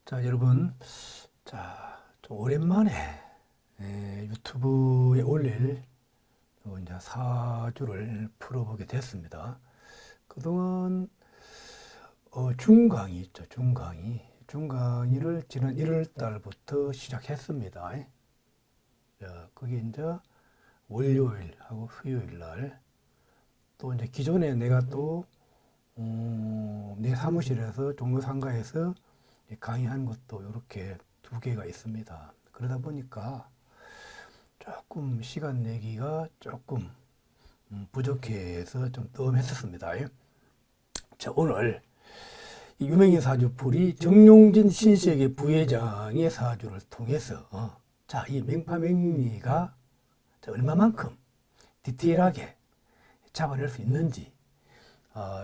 자, 여러분, 좀 오랜만에 유튜브에 올릴 이제 사주를 풀어보게 됐습니다. 그동안 중강의 있죠, 중강의. 중강의를 지난 1월 달부터 시작했습니다. 자, 그게 이제 월요일하고 수요일 날, 또 이제 기존에 내가 또 내 사무실에서 종로 상가에서 강의한 것도 이렇게 2개가 있습니다. 그러다 보니까 조금 시간 내기가 조금 부족해서 좀 뜸했었습니다. 자, 오늘 유명인 사주풀이 정용진 신세계 부회장의 사주를 통해서 자, 이 맹파맹리가 얼마만큼 디테일하게 잡아낼 수 있는지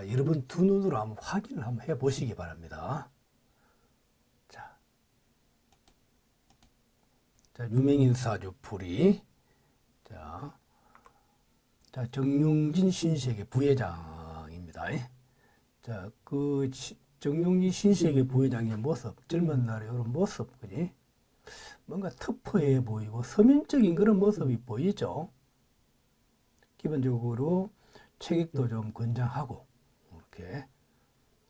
여러분 두 눈으로 한번 확인을 한번 해보시기 바랍니다. 자, 유명인 사주풀이. 자, 정용진 신세계 부회장입니다. 자, 정용진 신세계 부회장의 모습, 젊은 날의 이런 모습, 그지? 뭔가 터프해 보이고 서민적인 그런 모습이 보이죠? 기본적으로 체격도 좀 건장하고, 이렇게.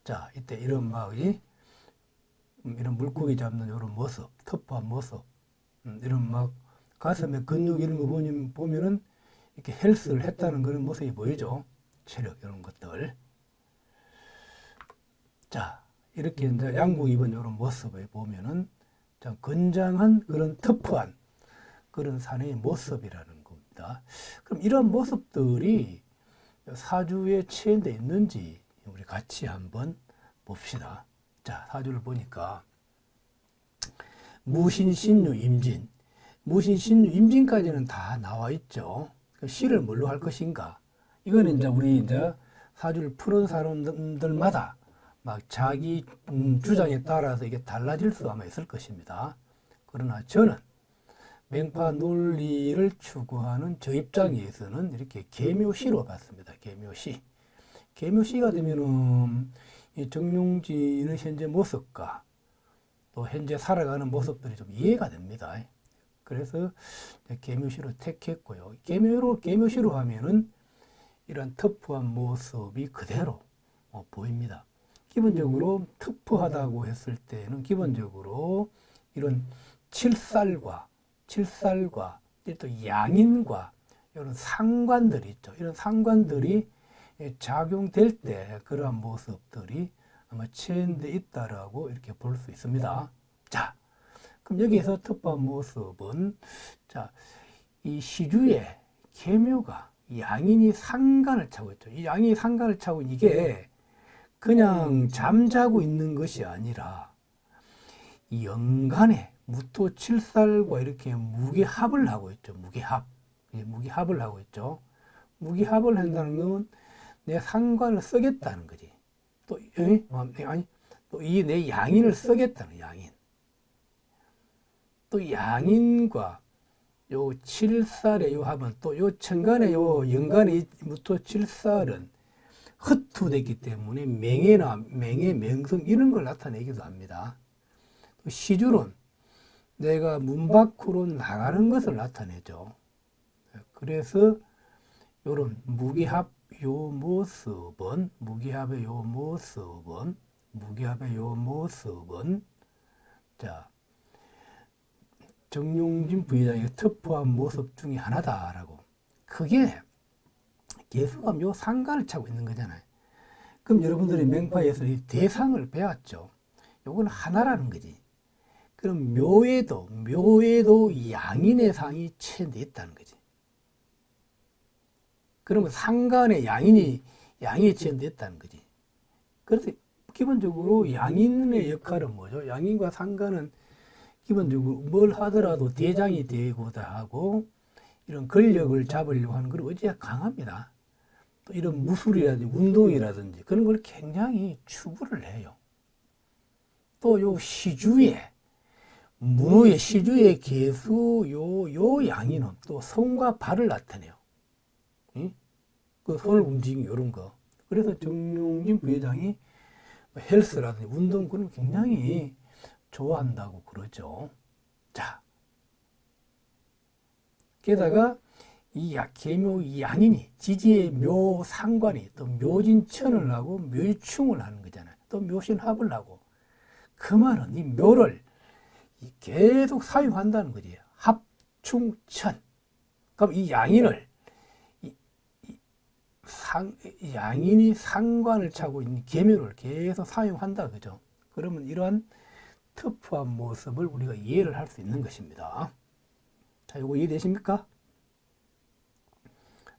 자, 이때 이런 이런 물고기 잡는 이런 모습, 터프한 모습. 이런 가슴에 근육 이런 거 보면은 이렇게 헬스를 했다는 그런 모습이 보이죠. 체력 이런 것들. 자, 이렇게 이제 양복 입은 이런 모습을 보면은 참 건장한 그런 터프한 그런 사내의 모습이라는 겁니다. 그럼 이런 모습들이 사주에 체현되어 있는지 우리 같이 한번 봅시다. 자, 사주를 보니까 무신신유 임진, 무신신유 임진까지는 다 나와 있죠. 시를 뭘로 할 것인가? 이거는 이제 우리 이제 사주를 푸는 사람들마다 자기 주장에 따라서 이게 달라질 수 아마 있을 것입니다. 그러나 저는 맹파 논리를 추구하는 저 입장에서는 이렇게 계묘시로 봤습니다. 계묘시. 계묘시가 되면은 이 정용진의 현재 모습과 또 현재 살아가는 모습들이 좀 이해가 됩니다. 그래서 계묘시로 택했고요. 계묘시로 하면은 이런 터프한 모습이 그대로 보입니다. 기본적으로 터프하다고 했을 때는 기본적으로 이런 칠살과 또 양인과 이런 상관들이 있죠. 이런 상관들이 작용될 때 그러한 모습들이 아마 체현되어 있다라고 이렇게 볼 수 있습니다. 자, 그럼 여기에서 터프한 모습은 자, 이 시주에 계묘가 양인이 상관을 차고 있죠. 이 양인이 상관을 차고 이게 그냥 잠자고 있는 것이 아니라 이 연간에 무토칠살과 이렇게 무게합을 하고 있죠. 무게합을 하고 있죠. 무게합을 한다는 건 내 상관을 쓰겠다는 거지. 또 이 내 양인을 쓰겠다는 양인. 또 양인과 요 칠살의 요 합은 또 요 천간의 요 연간의 무토칠살은 흩어졌기 때문에 맹해, 명성 이런 걸 나타내기도 합니다. 또 시주는 내가 문 밖으로 나가는 것을 나타내죠. 그래서 요런 무기합 요 모습은 자, 정용진 부회장의 터프한 모습 중에 하나다라고. 그게 개수가 요 상관을 차고 있는 거잖아요. 그럼 여러분들이 맹파에서 이 대상을 배웠죠. 요건 하나라는 거지. 그럼 묘에도 양인의 상이 체현되어 있다는 거지. 그러면 상간에 양이 체현되어 있다는 거지. 그래서 기본적으로 양인의 역할은 뭐죠? 양인과 상간은 기본적으로 뭘 하더라도 대장이 되고자 하고 이런 권력을 잡으려고 하는 그런 의지가 강합니다. 또 이런 무술이라든지 운동이라든지 그런 걸 굉장히 추구를 해요. 또 요 시주에 문호의 시주의 개수 요 양인은 또 손과 발을 나타내요. 응? 그 손을 움직이는 이런 거. 그래서 정용진 부회장이 헬스라든지 운동 그런 굉장히 좋아한다고 그러죠. 자, 게다가 이 계묘 이 양인이 지지의 묘 상관이 또 묘진천을 하고 묘충을 하는 거잖아요. 또 묘신합을 하고 그 말은 이 묘를 계속 사용한다는 거지. 합충천. 그럼 이 양인을 양인이 상관을 차고 있는 계묘를 계속 사용한다 그죠? 그러면 이러한 터프한 모습을 우리가 이해를 할 수 있는 것입니다. 자, 이거 이해되십니까?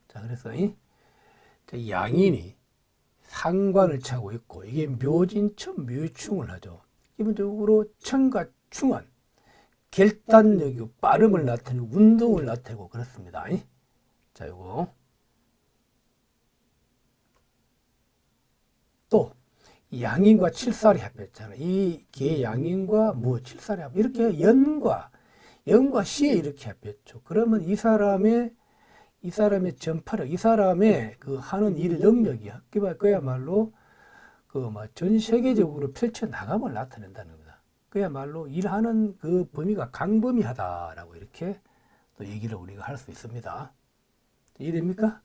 자, 그래서 양인이 상관을 차고 있고 이게 묘진천 묘충을 하죠. 기본적으로 천과 충은 결단력이고 빠름을 나타내고 운동을 나타내고 그렇습니다. 자, 요거 또 양인과 칠살이 합했잖아요. 이 개 양인과 칠살이 합 이렇게 연과 시에 이렇게 합했죠. 그러면 이 사람의 전파력, 이 사람의 그 하는 일 능력이 그야말로 전 세계적으로 펼쳐 나감을 나타낸다는 겁니다. 그야말로 일하는 그 범위가 강범위하다라고 이렇게 또 얘기를 우리가 할 수 있습니다. 이해됩니까?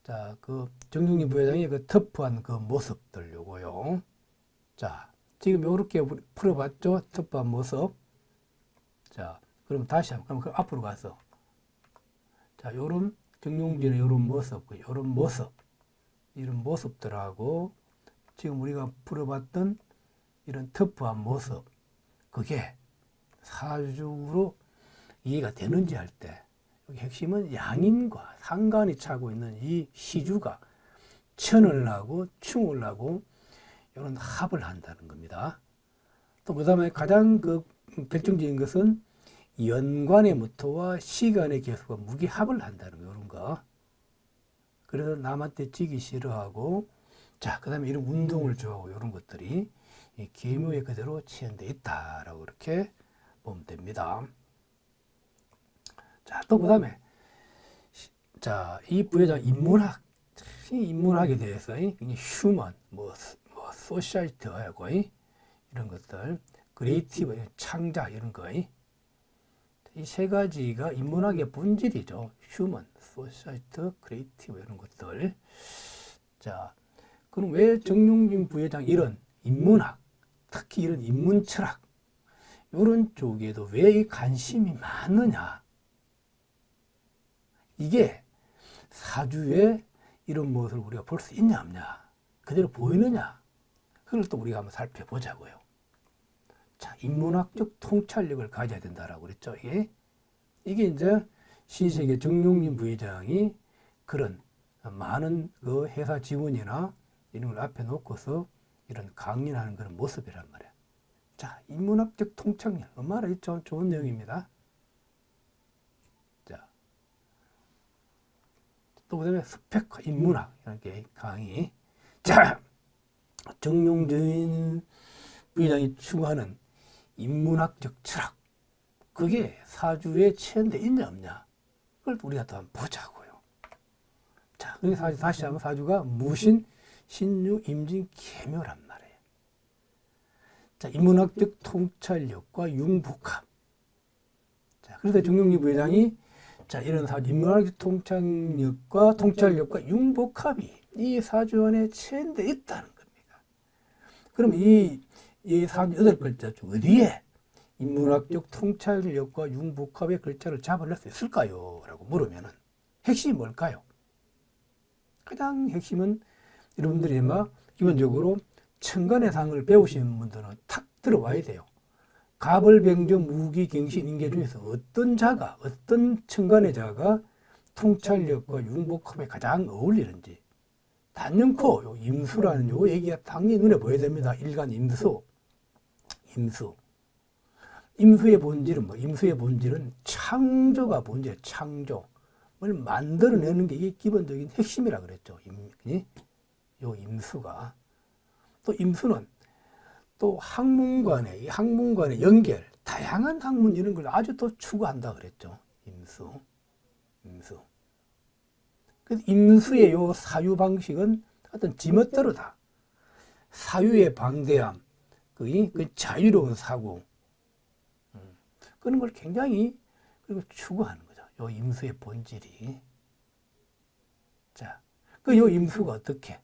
자, 그 정중림 부회장의 그 터프한 그 모습들 요거요. 자, 지금 요렇게 풀어봤죠? 터프한 모습. 자, 그럼 다시 한번 그럼 앞으로 가서 자, 요런 정용진의 요런 모습, 이런 모습들하고 지금 우리가 풀어봤던 이런 터프한 모습, 그게 사주로 이해가 되는지 할 때, 여기 핵심은 양인과 상관이 차고 있는 이 시주가 천을 하고 충을 하고 이런 합을 한다는 겁니다. 또 그 다음에 가장 그 결정적인 것은 연관의 무토와 시간의 개수가 무기합을 한다는 거, 이런 거. 그래서 남한테 지기 싫어하고, 자, 그 다음에 이런 운동을 좋아하고, 이런 것들이 이 계묘에 그대로 체현되어 있다라고 이렇게 보면 됩니다. 자, 또 그 다음에, 자, 이 부회장 인문학에 대해서, 휴먼, 소셜리티 하고, 이런 것들, 크리에이티브, 창작, 이런 거, 이 세 가지가 인문학의 본질이죠. 휴먼, 소셜리티, 크리에이티브 이런 것들. 자, 그럼 왜 정용진 부회장 이런 인문학, 특히 이런 인문철학 이런 쪽에도 왜 관심이 많느냐? 이게 사주에 이런 모습을 우리가 볼 수 있냐 없냐? 그대로 보이느냐? 그걸 또 우리가 한번 살펴보자고요. 자, 인문학적 통찰력을 가져야 된다라고 그랬죠. 이게 이제 신세계 정용진 부회장이 그런 많은 그 회사 직원이나 이런 걸 앞에 놓고서 이런 강연하는 그런 모습이란 말이에요. 자, 인문학적 통찰력 얼마나 좋은 내용입니다. 자, 또 그다음에 스펙화 인문학 이렇게 강의. 자, 정용진 부회장이 추구하는 인문학적 철학, 그게 사주에 체현되어 있냐 없냐, 그걸 우리가 또 한번 보자고요. 자, 다시 한번 사주가 무신, 신유, 임진, 계묘란 말이에요. 자, 인문학적 통찰력과 융복합. 자, 그래서 정용진 부회장이 자, 이런 사주 인문학적 통찰력과 융복합이 이 사주 안에 체현되어 있다는 겁니다. 그럼 이 사주 8글자 중 어디에 인문학적 통찰력과 융복합의 글자를 잡아낼 수 있을까요? 라고 물으면 핵심이 뭘까요? 가장 핵심은 여러분들이 기본적으로 천간의 상을 배우시는 분들은 탁 들어와야 돼요. 가벌병정 무기경신 인계 중에서 어떤 천간의 자가 통찰력과 융복합에 가장 어울리는지. 단연코 요 임수라는 요 얘기가 당연히 눈에 보여야 됩니다. 일간 임수. 임수의 본질은 임수의 본질은 창조가 본질이에요. 창조를 만들어내는 게 이게 기본적인 핵심이라 그랬죠. 요 임수가. 또 임수는 또 학문간의 연결, 다양한 학문 이런 걸 아주 또 추구한다 그랬죠. 임수. 그래서 임수의 요 사유 방식은 어떤 지멋대로다. 사유의 방대함, 그 자유로운 사고, 그런 걸 굉장히 그리고 추구하는 거죠. 요 임수의 본질이. 자, 요 임수가 어떻게?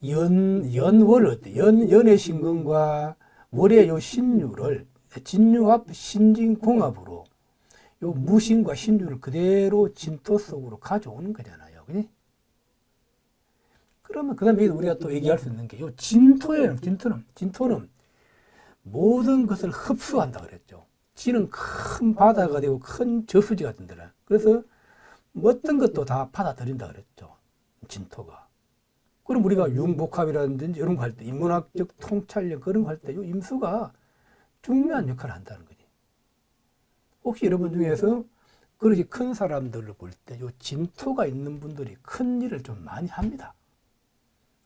연월 어때? 연의 신금과 월의 요 신유를 진유합 신진공합으로 요 무신과 신유를 그대로 진토 속으로 가져오는 거잖아요. 그지? 그러면 그 다음에 우리가 또 얘기할 수 있는 게 요 진토는 모든 것을 흡수한다 그랬죠. 지는 큰 바다가 되고 큰 저수지 같은 데라. 그래서 어떤 것도 다 받아들인다 그랬죠. 진토가. 그럼 우리가 융복합이라든지 이런 거 할 때, 인문학적 통찰력 그런 거 할 때 이 임수가 중요한 역할을 한다는 거지. 혹시 여러분 중에서 그렇게 큰 사람들을 볼 때 이 진토가 있는 분들이 큰 일을 좀 많이 합니다.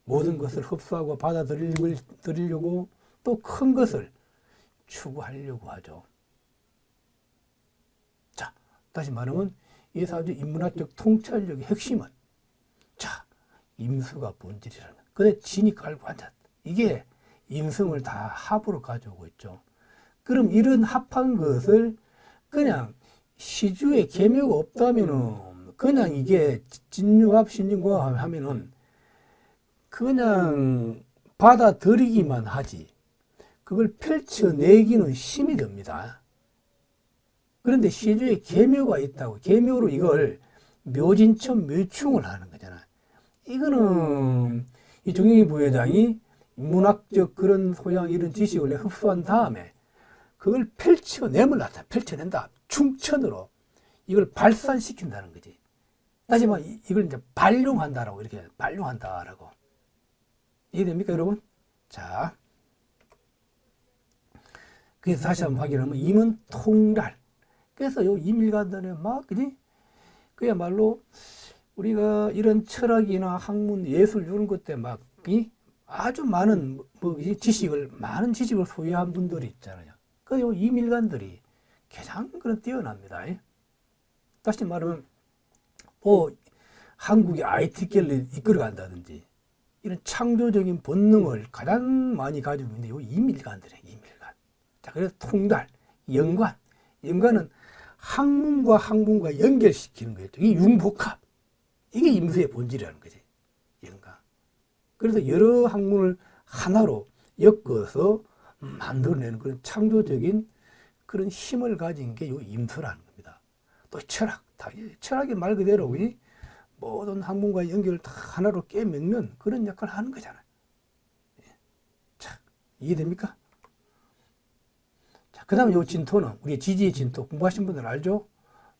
모든 것을 흡수하고 받아들이려고 또 큰 것을 추구하려고 하죠. 자, 다시 말하면 이 사주 인문학적 통찰력의 핵심은 자, 임수가 본질이라는 거예요. 근데 진이 깔고 앉았다. 이게 인성을 다 합으로 가져오고 있죠. 그럼 이런 합한 것을 그냥 시주에 계묘가 없다면은 그냥 이게 진유합 신진공합 하면은 그냥 받아들이기만 하지 그걸 펼쳐내기는 힘이 듭니다. 그런데 시주에 계묘가 있다고 계묘로 이걸 묘진천 묘충을 하는 거잖아. 이거는 이 정영희 부회장이 문학적 그런 소양 이런 지식을 흡수한 다음에 그걸 펼쳐낸다. 충천으로 이걸 발산시킨다는 거지. 다시 말해 이걸 이제 발용한다라고 이렇게 발용한다라고. 이해됩니까, 여러분? 자, 그래서 다시 한번 확인하면 임은 통달. 그래서 요 임일간단에 막 그지? 그야말로 우리가 이런 철학이나 학문, 예술 이런 것 때 막 아주 많은 많은 지식을 소유한 분들이 있잖아요. 그 요 임일간들이 가장 그런 뛰어납니다. 다시 말하면 한국의 IT계를 이끌어간다든지 이런 창조적인 본능을 가장 많이 가지고 있는데 요 임일간들이에요. 임일간. 자, 그래서 통달, 연관은 학문과 연결시키는 거예요. 이 융복합. 이게 임수의 본질이라는 거지. 연관. 그래서 여러 학문을 하나로 엮어서 만들어내는 그런 창조적인 그런 힘을 가진 게 요 임수라는 겁니다. 또 철학이 말 그대로 모든 학문과 연결을 다 하나로 깨맺는 그런 역할을 하는 거잖아요. 자, 이해됩니까? 자, 그 다음에 요 진토는 우리 지지의 진토 공부하신 분들 알죠?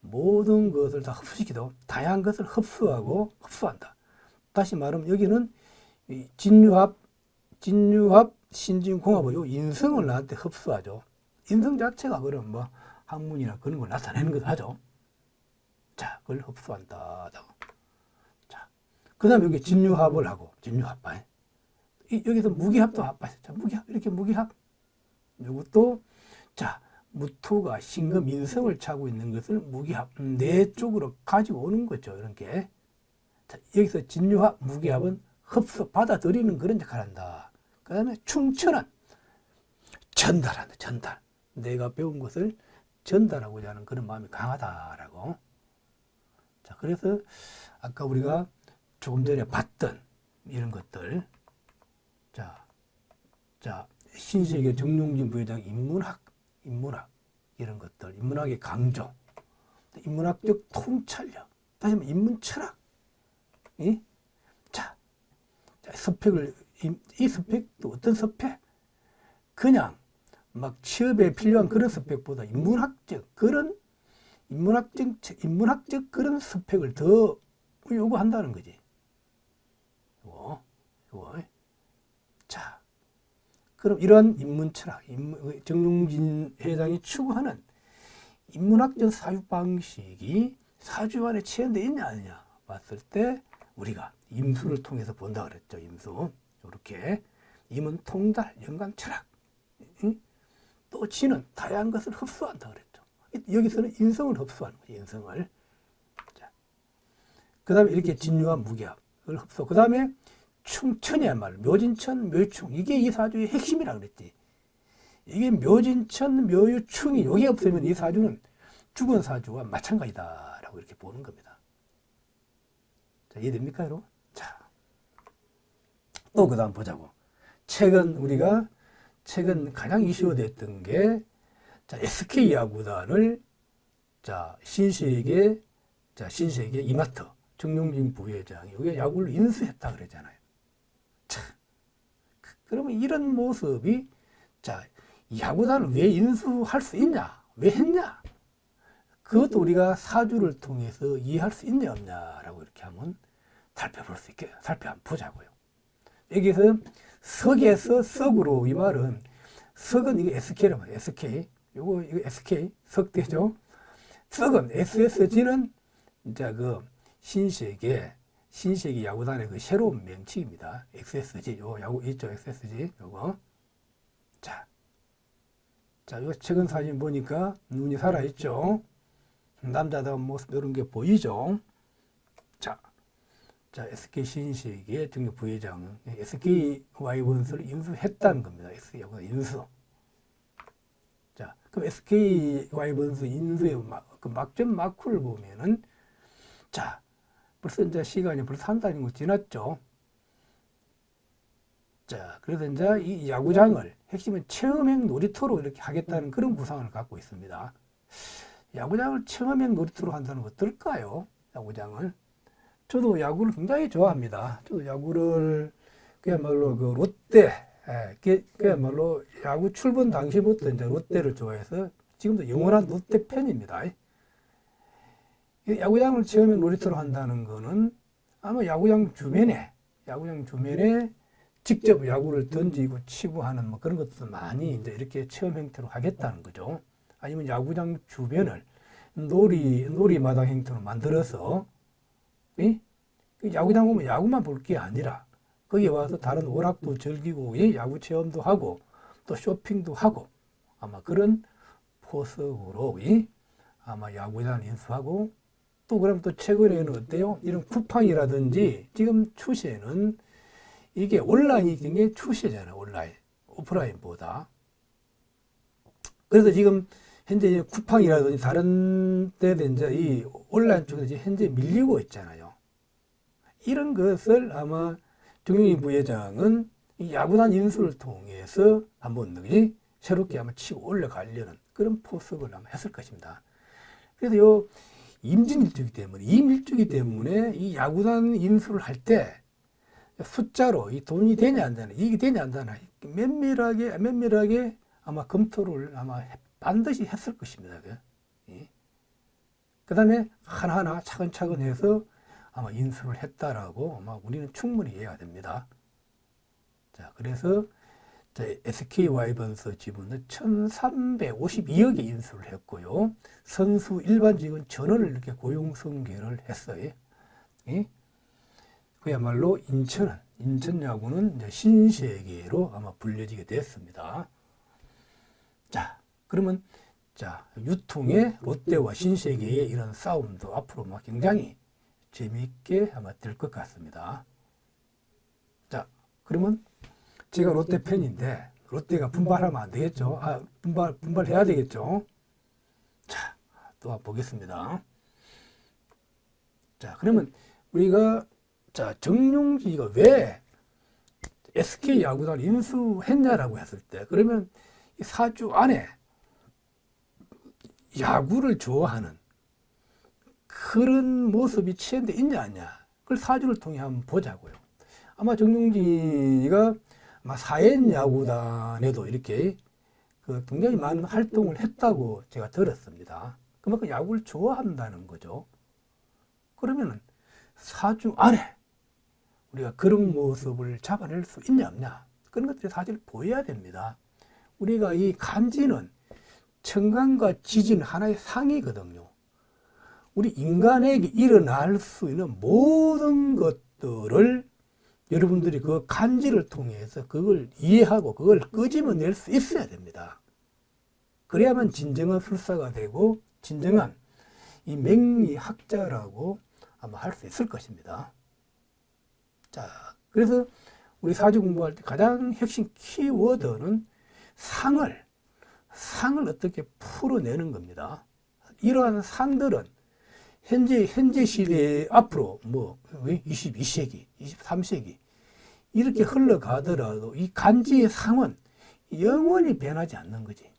모든 것을 다 흡수시키고 다양한 것을 흡수한다. 다시 말하면 여기는 진유합, 신진공합의 요 인성을 나한테 흡수하죠. 인성 자체가 그런 학문이나 그런 걸 나타내는 걸 하죠. 자, 그걸 흡수한다. 자, 그 다음에 여기 진유합을 하고, 진유합. 여기서 무기합도 합하죠. 자, 무기합. 이것도, 자, 무토가 신금 인성을 차고 있는 것을 무기합, 내 쪽으로 가지고 오는 거죠. 이런 게. 자, 여기서 진유합, 무기합은 흡수, 받아들이는 그런 역할을 한다. 그 다음에 충천은 전달한다. 전달. 내가 배운 것을 전달하고자 하는 그런 마음이 강하다라고. 자, 그래서 아까 우리가 조금 전에 봤던 이런 것들. 자, 신세계 정용진 부회장 인문학 이런 것들, 인문학의 강조, 인문학적 통찰력, 다시 말하면 인문철학. 자, 스펙을 이 스펙도 어떤 스펙? 그냥 막 취업에 필요한 그런 스펙보다 인문학적 그런 스펙을 더 요구한다는 거지. 이거. 자, 그럼 이러한 인문철학, 정용진 회장이 추구하는 인문학적 사유 방식이 사주 안에 체현되어 있냐 아니냐 봤을 때 우리가 임수를 통해서 본다 그랬죠. 임수. 이렇게 임은 통달, 연관, 철학. 또 지는 다양한 것을 흡수한다 그랬죠. 여기서는 인성을 흡수하는 거예요. 인성을. 자, 그 다음에 이렇게 진유와 무기합을 흡수. 그 다음에 충천이야 말. 묘진천, 묘충. 이게 이 사주의 핵심이라 그랬지. 이게 묘진천, 묘유충이 여기 없으면 이 사주는 죽은 사주와 마찬가지다라고 이렇게 보는 겁니다. 자, 이해됩니까, 여러분? 자, 또 그 다음 보자고. 최근 가장 이슈가 됐던 게, 자, SK 야구단을, 자, 신세계 이마트, 정용진 부회장이 여기 야구를 인수했다 그랬잖아요. 자, 그러면 이런 모습이, 자, 야구단을 왜 인수할 수 있냐? 왜 했냐? 그것도 우리가 사주를 통해서 이해할 수 있냐 없냐라고 이렇게 하면 살펴볼 수 있게 한번 보자고요. 여기서 석에서 석으로, 이 말은 석은 이게 SK라고 해요. SK. 이거 SK 석대죠. 석은 SSG는 이제 그 신세계 야구단의 그 새로운 명칭입니다. XSG. 요 야구 있죠. XSG. 요거. 자, 이거 최근 사진 보니까 눈이 살아있죠. 남자다운 모습 이런 게 보이죠. 자, SK 신세계 정규 부회장은 SK 와이번스를 인수했다는 겁니다. SK 야구단 인수. 자, 그럼 SK 와이번스 인수의 그 막전 마크를 보면은, 자, 벌써 이제 시간이 벌써 한 달이 지났죠. 자, 그래서 이제 이 야구장을 핵심은 체험형 놀이터로 이렇게 하겠다는 그런 구상을 갖고 있습니다. 야구장을 체험형 놀이터로 한다는 거 어떨까요? 야구장을. 저도 야구를 굉장히 좋아합니다. 저도 야구를 그야말로 그 롯데, 그야말로 야구 출범 당시부터 이제 롯데를 좋아해서 지금도 영원한 롯데 팬입니다. 야구장을 체험형 놀이터로 한다는 거는 아마 야구장 주변에 직접 야구를 던지고 치고 하는 뭐 그런 것도 많이 이제 이렇게 체험 형태로 하겠다는 거죠. 아니면 야구장 주변을 놀이마당 형태로 만들어서, 야구장 보면 야구만 볼 게 아니라 거기 와서 다른 오락도 즐기고, 야구 체험도 하고 또 쇼핑도 하고, 아마 그런 포석으로 아마 야구장 인수하고, 또 그럼 또 최근에는 어때요? 이런 쿠팡이라든지 지금 추세는 이게 온라인이 굉장히 추세잖아요. 오프라인보다. 그래서 지금 현재 쿠팡이라든지 다른 데도 이제 이 온라인 쪽에서 현재 밀리고 있잖아요. 이런 것을 아마 정용진 부회장은 이 야구단 인수를 통해서 한번 새롭게 아마 치고 올라가려는 그런 포석을 아마 했을 것입니다. 그래서 임진일주이기 때문에 이 야구단 인수를 할 때 숫자로 이 돈이 되냐 안 되냐, 이익이 되냐 안 되냐 면밀하게 아마 검토를 아마 반드시 했을 것입니다. 그 다음에 하나하나 차근차근 해서 아마 인수를 했다라고 아마 우리는 충분히 이해가 됩니다. 자, 그래서 SK 와이번스 지분은 1,352억에 인수를 했고요. 선수 일반직은 전원을 이렇게 고용 승계를 했어요. 그야말로 인천 야구는 이제 신세계로 아마 불려지게 됐습니다. 자, 그러면 유통의 롯데와 신세계의 이런 싸움도 앞으로 막 굉장히 재미있게 아마 될 것 같습니다. 자, 그러면 제가 롯데 팬인데 롯데가 분발하면 안 되겠죠? 분발해야 되겠죠? 자, 또 보겠습니다. 자, 그러면 우리가 정용진이가 왜 SK 야구단 인수했냐라고 했을 때, 그러면 이 사주 안에 야구를 좋아하는 그런 모습이 체현되어 있냐 아니냐, 그걸 사주를 통해 한번 보자고요. 아마 정용진이가 아마 사엔 야구단에도 이렇게 굉장히 많은 활동을 했다고 제가 들었습니다. 그만큼 야구를 좋아한다는 거죠. 그러면은 사주 안에 우리가 그런 모습을 잡아낼 수 있냐 없냐, 그런 것들이 사실 보여야 됩니다. 우리가 이 간지는 천간과 지진 하나의 상이거든요. 우리 인간에게 일어날 수 있는 모든 것들을 여러분들이 그 간지를 통해서 그걸 이해하고 그걸 끄집어낼 수 있어야 됩니다. 그래야만 진정한 술사가 되고 진정한 이 맹리학자라고 아마 할 수 있을 것입니다. 자, 그래서 우리 사주 공부할 때 가장 핵심 키워드는 상을 상을 어떻게 풀어내는 겁니다. 이러한 상들은 현재 시대에 앞으로 22세기, 23세기 이렇게 흘러가더라도 이 간지의 상은 영원히 변하지 않는 거지.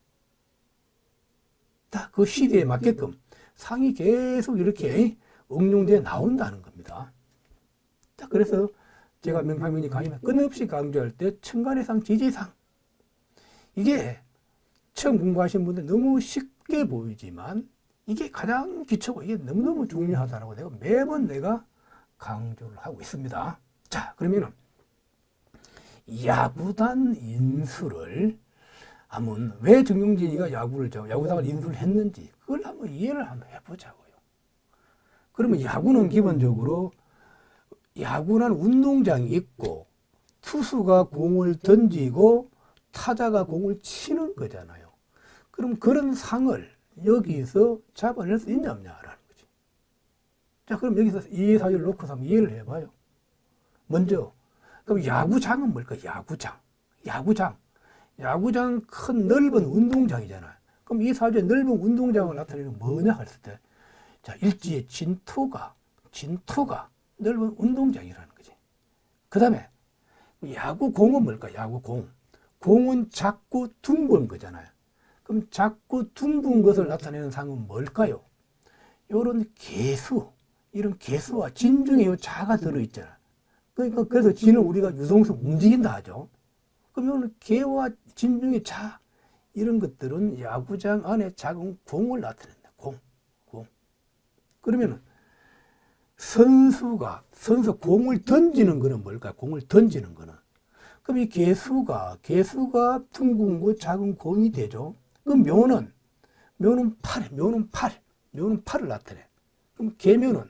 다 그 시대에 맞게끔 상이 계속 이렇게 응용되어 나온다는 겁니다. 자, 그래서 제가 명상명리 강의에 끊임없이 강조할 때 천간의 상, 지지상. 이게 처음 공부하신 분들 너무 쉽게 보이지만 이게 가장 기초고 이게 너무너무 중요하다고 내가 강조를 하고 있습니다. 자, 그러면은 야구단 인수를 한번 왜 정용진이가 야구단을 인수를 했는지 그걸 한번 이해를 한번 해보자고요. 그러면 야구는 기본적으로 야구는 운동장이 있고 투수가 공을 던지고 타자가 공을 치는 거잖아요. 그럼 그런 상을 여기서 잡아낼 수 있냐 없냐라는 거지. 자, 그럼 여기서 이 사실을 놓고서 한번 이해를 해봐요. 먼저 그럼 야구장은 뭘까? 야구장 큰 넓은 운동장이잖아요. 그럼 이 사주에 넓은 운동장을 나타내는 뭐냐 했을 때, 자, 일지의 진토가 넓은 운동장이라는 거지. 그 다음에 야구공은 뭘까? 공은 작고 둥근 거잖아요. 그럼 작고 둥근 것을 나타내는 상은 뭘까요? 요런 이런 개수와 진 중에 요 자가 들어있잖아. 그러니까 그래서 진을 우리가 유동성 움직인다 하죠. 그럼 요는 개와 진 중에 자, 이런 것들은 야구장 안에 작은 공을 나타낸다. 공. 그러면은 선수가 공을 던지는 거는 뭘까? 공을 던지는 거는. 그럼 이 개수가 둥근고 작은 공이 되죠. 그럼 묘는 팔을 나타내. 그럼 개묘는,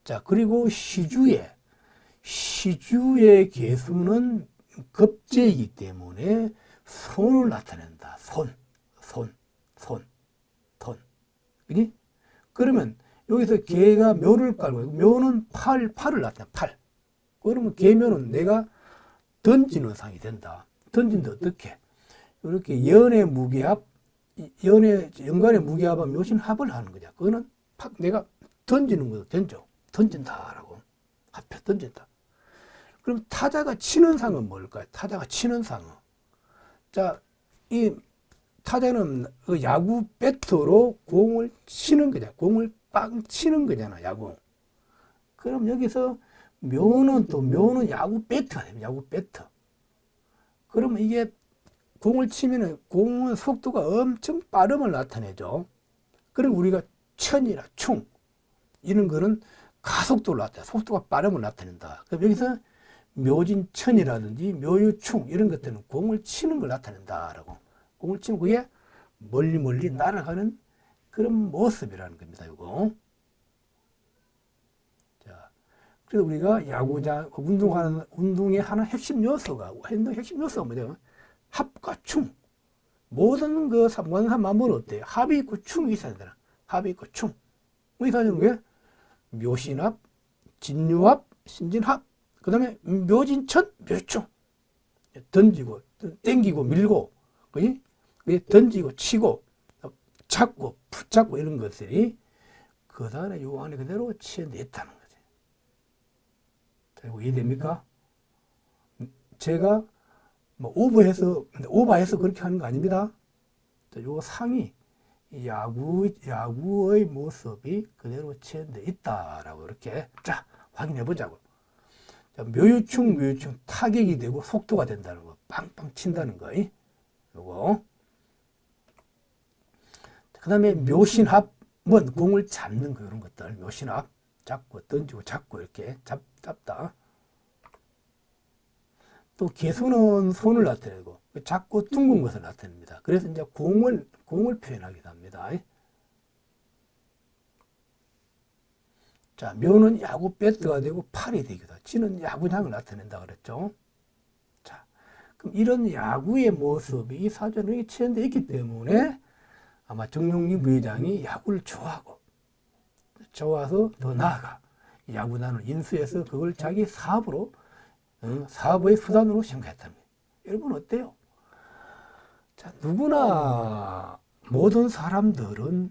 자, 그리고 시주의 개수는 겁재이기 때문에 손을 나타낸다. 손. 그지? 그러면 여기서 개가 묘를 깔고 묘는 팔을 나타내. 그러면 개묘는 내가 던지는 상이 된다. 던진다 어떻게? 이렇게 연간의 무게합은 묘신합을 하는 거죠. 그거는 내가 던지는 거죠. 던진다라고. 합해 던진다. 그럼 타자가 치는 상은 뭘까요? 타자가 치는 상은. 자, 이 타자는 그 야구 배트로 공을 치는 거잖아. 공을 빵 치는 거잖아, 야구. 그럼 여기서 묘는 야구 배트가 됩니다. 야구 배트. 그러면 이게 공을 치면은 공은 속도가 엄청 빠름을 나타내죠. 그럼 우리가 천이나 충 이런 거는 가속도를 나타내. 속도가 빠름을 나타낸다. 그럼 여기서 묘진천이라든지 묘유충 이런 것들은 공을 치는 걸 나타낸다라고. 공을 치면 그게 멀리 날아가는 그런 모습이라는 겁니다. 이거. 자, 그래서 우리가 야구장 운동의 하나 핵심 요소가 뭐죠? 합과 충. 모든 만물은 어때요? 합이 있고 충이 있어야 되나? 합이 있고 충. 이 사실은 왜? 묘신합, 진유합, 신진합. 그 다음에 묘진천, 묘충. 던지고, 땡기고, 밀고, 그지? 던지고, 치고, 잡고, 붙잡고 이런 것들이 그 다음에 요 안에 그대로 치어냈다는 거지. 자, 이거 이해됩니까? 제가 오버해서 그렇게 하는 거 아닙니다. 자, 요 상이 야구의 모습이 그대로 치어져 있다라고 이렇게 자, 확인해 보자고. 묘유충 타격이 되고 속도가 된다는 거. 빵빵 친다는 거. 요거. 그 다음에 묘신합, 공을 잡는 거, 이런 것들. 묘신합. 잡고, 던지고, 잡고, 이렇게 잡다. 또 개수는 손을 나타내고, 작고 둥근 것을 나타냅니다. 그래서 이제 공을 표현하기도 합니다. 자, 묘는 야구 배트가 되고 팔이 되기도 하고, 지는 야구장을 나타낸다 그랬죠. 자, 그럼 이런 야구의 모습이 이 사전에 체현되어 있기 때문에 아마 정용진 부회장이 야구를 좋아서 더 나아가 야구단을 인수해서 그걸 자기 사업의 수단으로 생각했답니다. 여러분 어때요? 자, 누구나 모든 사람들은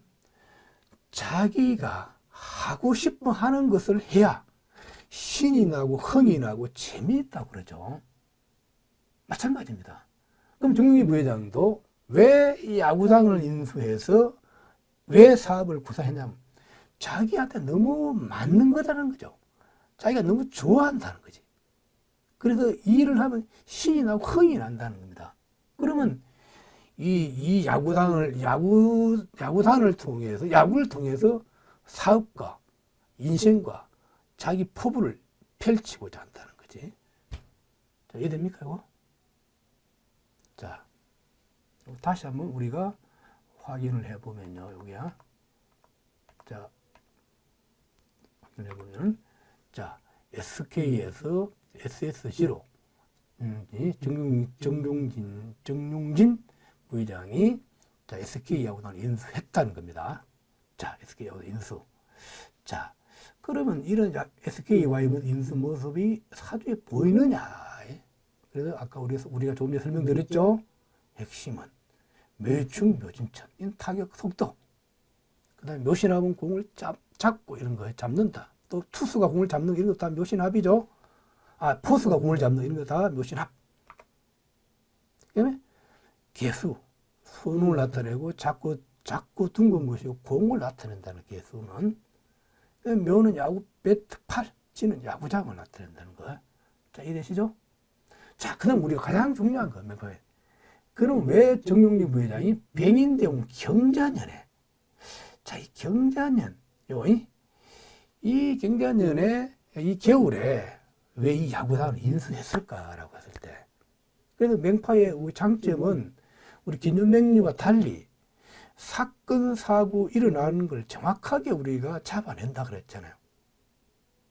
자기가 하고 싶어 하는 것을 해야 신이 나고 흥이 나고 재미있다고 그러죠. 마찬가지입니다. 그럼 정용희 부회장도 왜 이 야구장을 인수해서 왜 사업을 구사했냐면 자기한테 너무 맞는 거라는 거죠. 자기가 너무 좋아한다는 거지. 그래서 이 일을 하면 신이 나고 흥이 난다는 겁니다. 그러면 이 야구단을 통해서, 야구를 통해서 사업과 인생과 자기 포부를 펼치고자 한다는 거지. 자, 이해됩니까, 이거? 자, 다시 한번 우리가 확인을 해보면요, 여기야. 자, 확인해보면, 자, SK에서 SSG로, 정용진 부회장이 자, SK 야구단을 인수했다는 겁니다. 자, SK 야구단 인수. 자, 그러면 이런 SK 야구단 인수 모습이 사주에 보이느냐? 그래서 아까 우리가 조금 전에 설명드렸죠? 핵심은 매충 묘진천, 타격 속도. 그 다음에 묘신합은 공을 잡고 이런 거 잡는다. 또 투수가 공을 잡는 이런 거 다 묘신합이죠. 포수가 공을 잡는 이런 거 다 묘신합. 그다음에 개수, 손을 나타내고 자꾸 둥근 것이고 공을 나타낸다는 개수는 묘는 야구 배트 팔, 지는 야구장을 나타낸다는 거. 자, 이해되시죠? 자, 그다음 우리가 가장 중요한 거 몇 번에. 그럼 왜 정용진 부회장이 병인대원 경자년에, 자, 이 경자년, 이 경자년에 이 겨울에 왜 이 야구단을 인수했을까라고 했을 때, 그래서 맹파의 장점은 우리 김연맹리와 달리 사건 사고 일어나는 걸 정확하게 우리가 잡아낸다 그랬잖아요.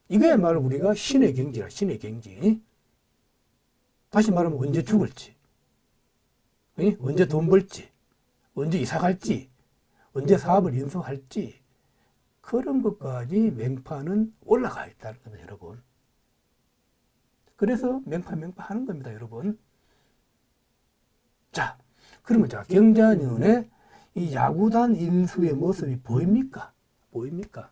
이거야말로 우리가 신의 경지라, 신의 경지. 다시 말하면 언제 죽을지, 언제 돈 벌지, 언제 이사 갈지, 언제 사업을 인수할지, 그런 것까지 맹파는 올라가 있다는 겁니다, 여러분. 그래서 맹파 하는 겁니다, 여러분. 자, 그러면 자, 경자년에 이 야구단 인수의 모습이 보입니까? 보입니까?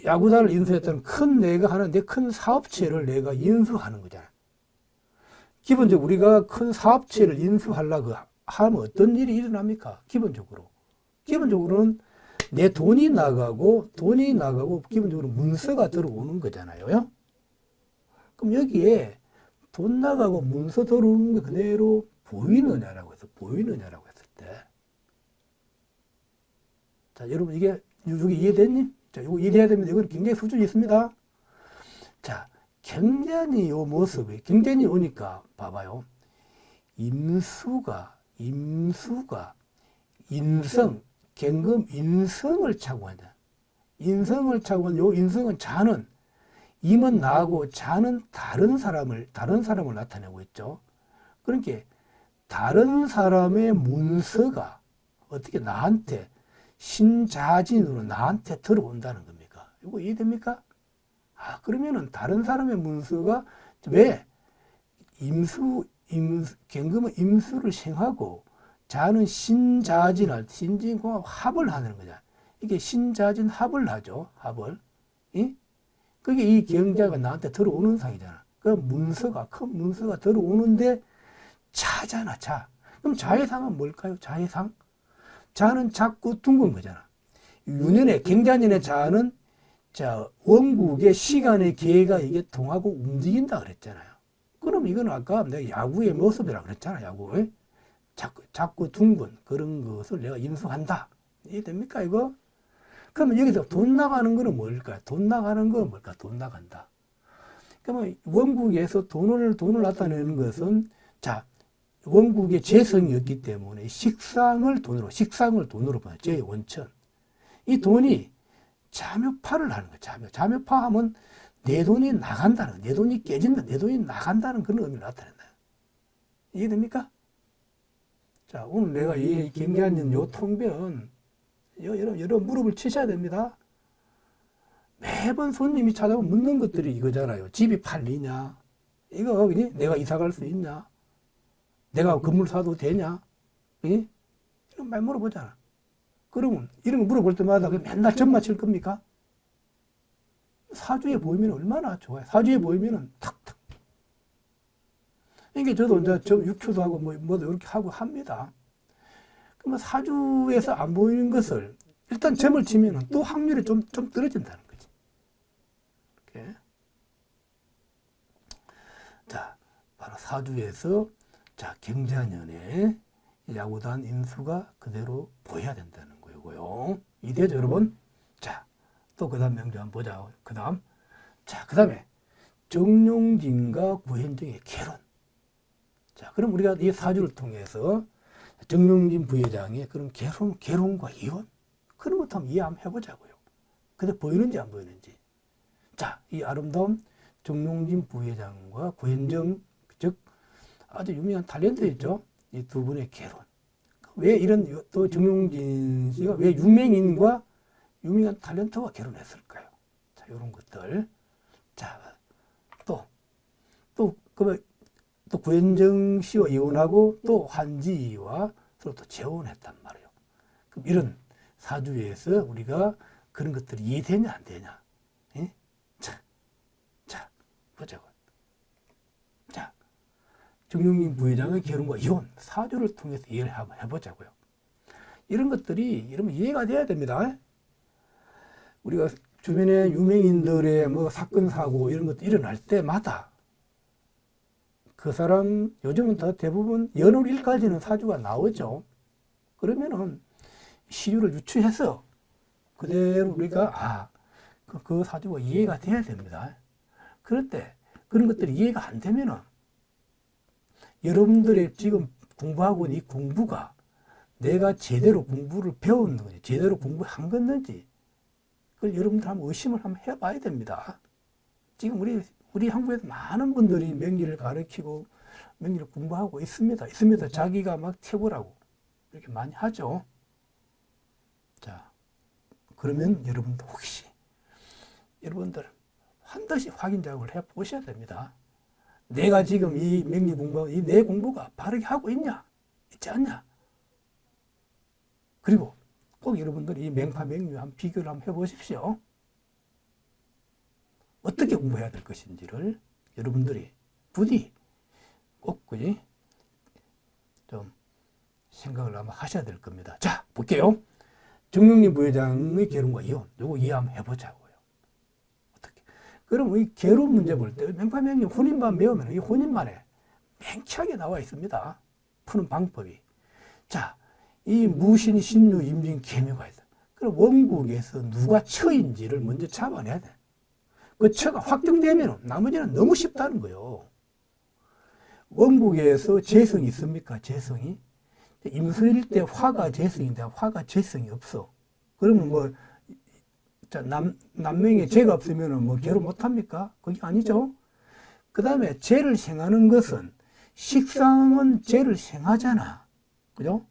야구단을 인수했다는 내 큰 사업체를 내가 인수하는 거잖아. 기본적으로 우리가 큰 사업체를 인수하려고 하면 어떤 일이 일어납니까? 기본적으로는 내 돈이 나가고 기본적으로 문서가 들어오는 거잖아요. 그럼 여기에 돈 나가고 문서 들어오는 게 그대로 보이느냐라고 했을 때. 자, 여러분 여기 이해됐니? 자, 이거 이해해야 됩니다. 이건 굉장히 수준이 있습니다. 자, 경전이 요 모습이, 경전이 오니까 봐봐요. 임수가 경금 인성을 차고 한다. 인성을 차고 한 요 인성은 자는, 임은 나하고 자는 다른 사람을 나타내고 있죠. 그러니까 다른 사람의 문서가 어떻게 나한테 신자진으로 나한테 들어온다는 겁니까? 이거 이해됩니까? 그러면은 다른 사람의 문서가 왜 경금은 임수를 생하고 자는 신자진공합 합을 하는 거잖아. 이게 신자진 합을 하죠. 합을. 그게 이 경자가 나한테 들어오는 상이잖아. 그 큰 문서가 들어오는데 자잖아, 자. 그럼 자의 상은 뭘까요? 자의 상? 자는 자꾸 둥근 거잖아. 유년의, 경자년의 자는 원국의 시간의 계가 이게 통하고 움직인다 그랬잖아요. 그럼 이건 아까 내가 야구의 모습이라고 그랬잖아, 야구. 자꾸 둥근 그런 것을 내가 인수한다. 이해됩니까, 이거? 그러면 여기서 돈 나가는 거는 뭘까요? 돈 나가는 건 뭘까? 돈 나간다. 그러면 원국에서 돈을 나타내는 것은, 원국의 재성이었기 때문에 식상을 돈으로 봐요. 제 원천. 이 돈이 자묘파를 하는 거예요. 자묘파 하면 내 돈이 나간다는, 내 돈이 깨진다, 내 돈이 나간다는 그런 의미를 나타낸다. 이해됩니까? 자, 오늘 내가 이 경계하는 요 통변, 여러분 무릎을 치셔야 됩니다. 매번 손님이 찾아오면 묻는 것들이 이거잖아요. 집이 팔리냐? 이거, 내가 이사 갈 수 있냐? 내가 건물 사도 되냐? 예? 이런 말 물어보잖아. 그러면 이런 거 물어볼 때마다 맨날 점만 칠 겁니까? 사주에 보이면 얼마나 좋아요. 사주에 보이면은 탁탁. 이게 저도 이제 저 육초도 하고 뭐도 이렇게 하고 합니다. 그러면 사주에서 안 보이는 것을 일단 점을 치면은 또 확률이 좀 떨어진다는 거지. 이렇게. 자, 바로 사주에서 자, 경자년에 야구단 인수가 그대로 보여야 된다는 거고요. 이해되죠, 여러분? 자, 또 그 다음 명조 한번 보자. 그 다음. 자, 그 다음에 정용진과 구현정의 개론. 자, 그럼 우리가 이 사주를 통해서 정용진 부회장의 그런 개론과 이혼? 그런 것도 한번 이해 한번 해보자고요. 근데 보이는지 안 보이는지. 자, 이 아름다운 정용진 부회장과 구현정, 즉, 아주 유명한 탤런트 있죠? 이 두 분의 개론. 왜 이런, 또 정용진 씨가 왜 유명인과 유명한 탤런트와 결혼했을까요? 자, 이런 것들. 자, 또 구현정 씨와 이혼하고 또 한지와 서로 또 재혼했단 말이에요. 그럼 이런 사주에서 우리가 그런 것들이 이해되냐, 안 되냐? 예? 자, 보자고. 자, 정용진 부회장의 결혼과 이혼, 사주를 통해서 이해를 한번 해보자고요. 이런 것들이, 이러면 이해가 돼야 됩니다. 우리가 주변에 유명인들의 뭐 사건, 사고 이런 것도 일어날 때마다 그 사람, 요즘은 다 대부분 연월일까지는 사주가 나오죠. 그러면은 시주를 유추해서 그대로 우리가, 그 사주가 이해가 돼야 됩니다. 그럴 때 그런 것들이 이해가 안 되면은 여러분들의 지금 공부하고 있는 이 공부가 내가 제대로 공부를 배웠는지, 제대로 공부한 건지, 그걸 여러분들 한번 의심을 한번 해봐야 됩니다. 지금 우리 한국에서 많은 분들이 명리를 가르치고 명리를 공부하고 있습니다. 자기가 막 최고라고 이렇게 많이 하죠. 자, 그러면 여러분들 혹시 여러분들 반드시 확인 작업을 해 보셔야 됩니다. 내가 지금 이 명리 공부하고 이 내 공부가 바르게 하고 있냐, 있지 않냐. 그리고 꼭 여러분들이 이 명파 명리 한번 비교를 한번 해보십시오. 어떻게 공부해야 될 것인지를 여러분들이 부디 꼭 좀 생각을 한번 하셔야 될 겁니다. 자, 볼게요. 정용진 부회장의 결혼과 이혼, 요거 이해 한번 해보자고요. 어떻게? 그럼 이 결혼 문제 볼 때 명파 명리 혼인만 배우면 이 혼인만에 맹쾌하게 나와 있습니다. 푸는 방법이. 자, 이 무신, 신유, 임진, 계묘가 있다. 그럼 원국에서 누가 처인지를 먼저 잡아내야 돼. 그 처가 확정되면 나머지는 너무 쉽다는 거예요. 원국에서 재성이 있습니까? 재성이? 임수일 때 화가 재성인데 화가 재성이 없어. 그러면 남명에 재가 없으면 결혼 못 합니까? 그게 아니죠. 그 다음에 재를 생하는 것은 식상은 재를 생하잖아. 그죠?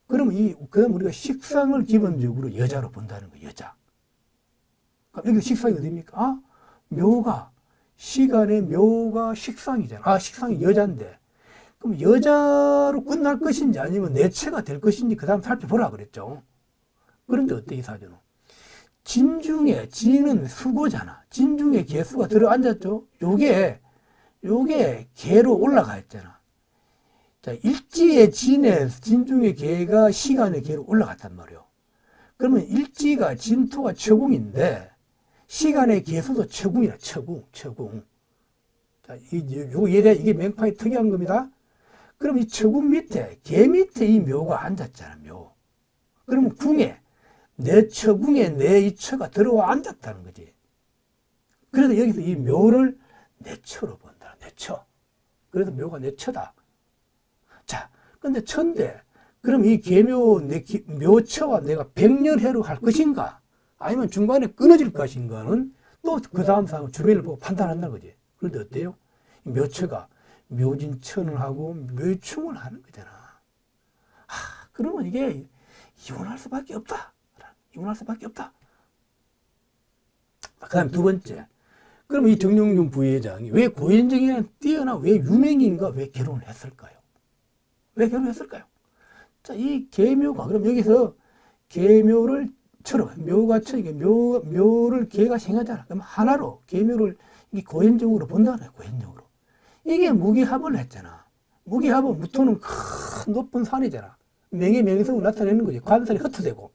그럼 우리가 식상을 기본적으로 여자로 본다는 거예요, 여자. 여기 식상이 어디입니까? 묘가, 시간의 묘가 식상이잖아. 식상이 여자인데. 그럼 여자로 끝날 것인지 아니면 내체가 될 것인지 그 다음 살펴보라 그랬죠. 그런데 어때, 이 사주는? 진중에, 진은 수고잖아. 진중에 개수가 들어앉았죠? 요게 개로 올라가 있잖아. 자, 일지의 진에, 진중의 개가 시간의 개로 올라갔단 말이에요. 그러면 일지가 진토가 처궁인데, 시간의 개수도 처궁이야, 처궁. 자, 이게 맹파의 특이한 겁니다. 그럼 이 처궁 밑에, 개 밑에 이 묘가 앉았잖아, 묘. 그러면 내 처궁에 내 이 처가 들어와 앉았다는 거지. 그래서 여기서 이 묘를 내 처로 본다, 내 처. 그래서 묘가 내 처다. 자, 근데 천대, 그럼 이 묘처와 내가 백년해로 할 것인가? 아니면 중간에 끊어질 것인가는 또 그 다음 사람 주변을 보고 판단한다는 거지. 그런데 어때요? 묘처가 묘진천을 하고 묘충을 하는 거잖아. 그러면 이게 이혼할 수밖에 없다. 그 다음 두 번째. 그럼 이 정용진 부회장이 왜 고현정이는 뛰어나 왜 유명인과 왜 결혼을 했을까요? 왜 결혼했을까요? 자, 이 계묘가, 그럼 여기서 계묘를 묘가 처니까 묘를 계가 생하잖아. 그럼 하나로, 계묘를 이게 고현정으로 본다는 거야, 고현정으로. 이게 무기합을 했잖아. 무기합은 무토는 큰 높은 산이잖아. 명예성을 나타내는 거지. 관살이 흩어지고.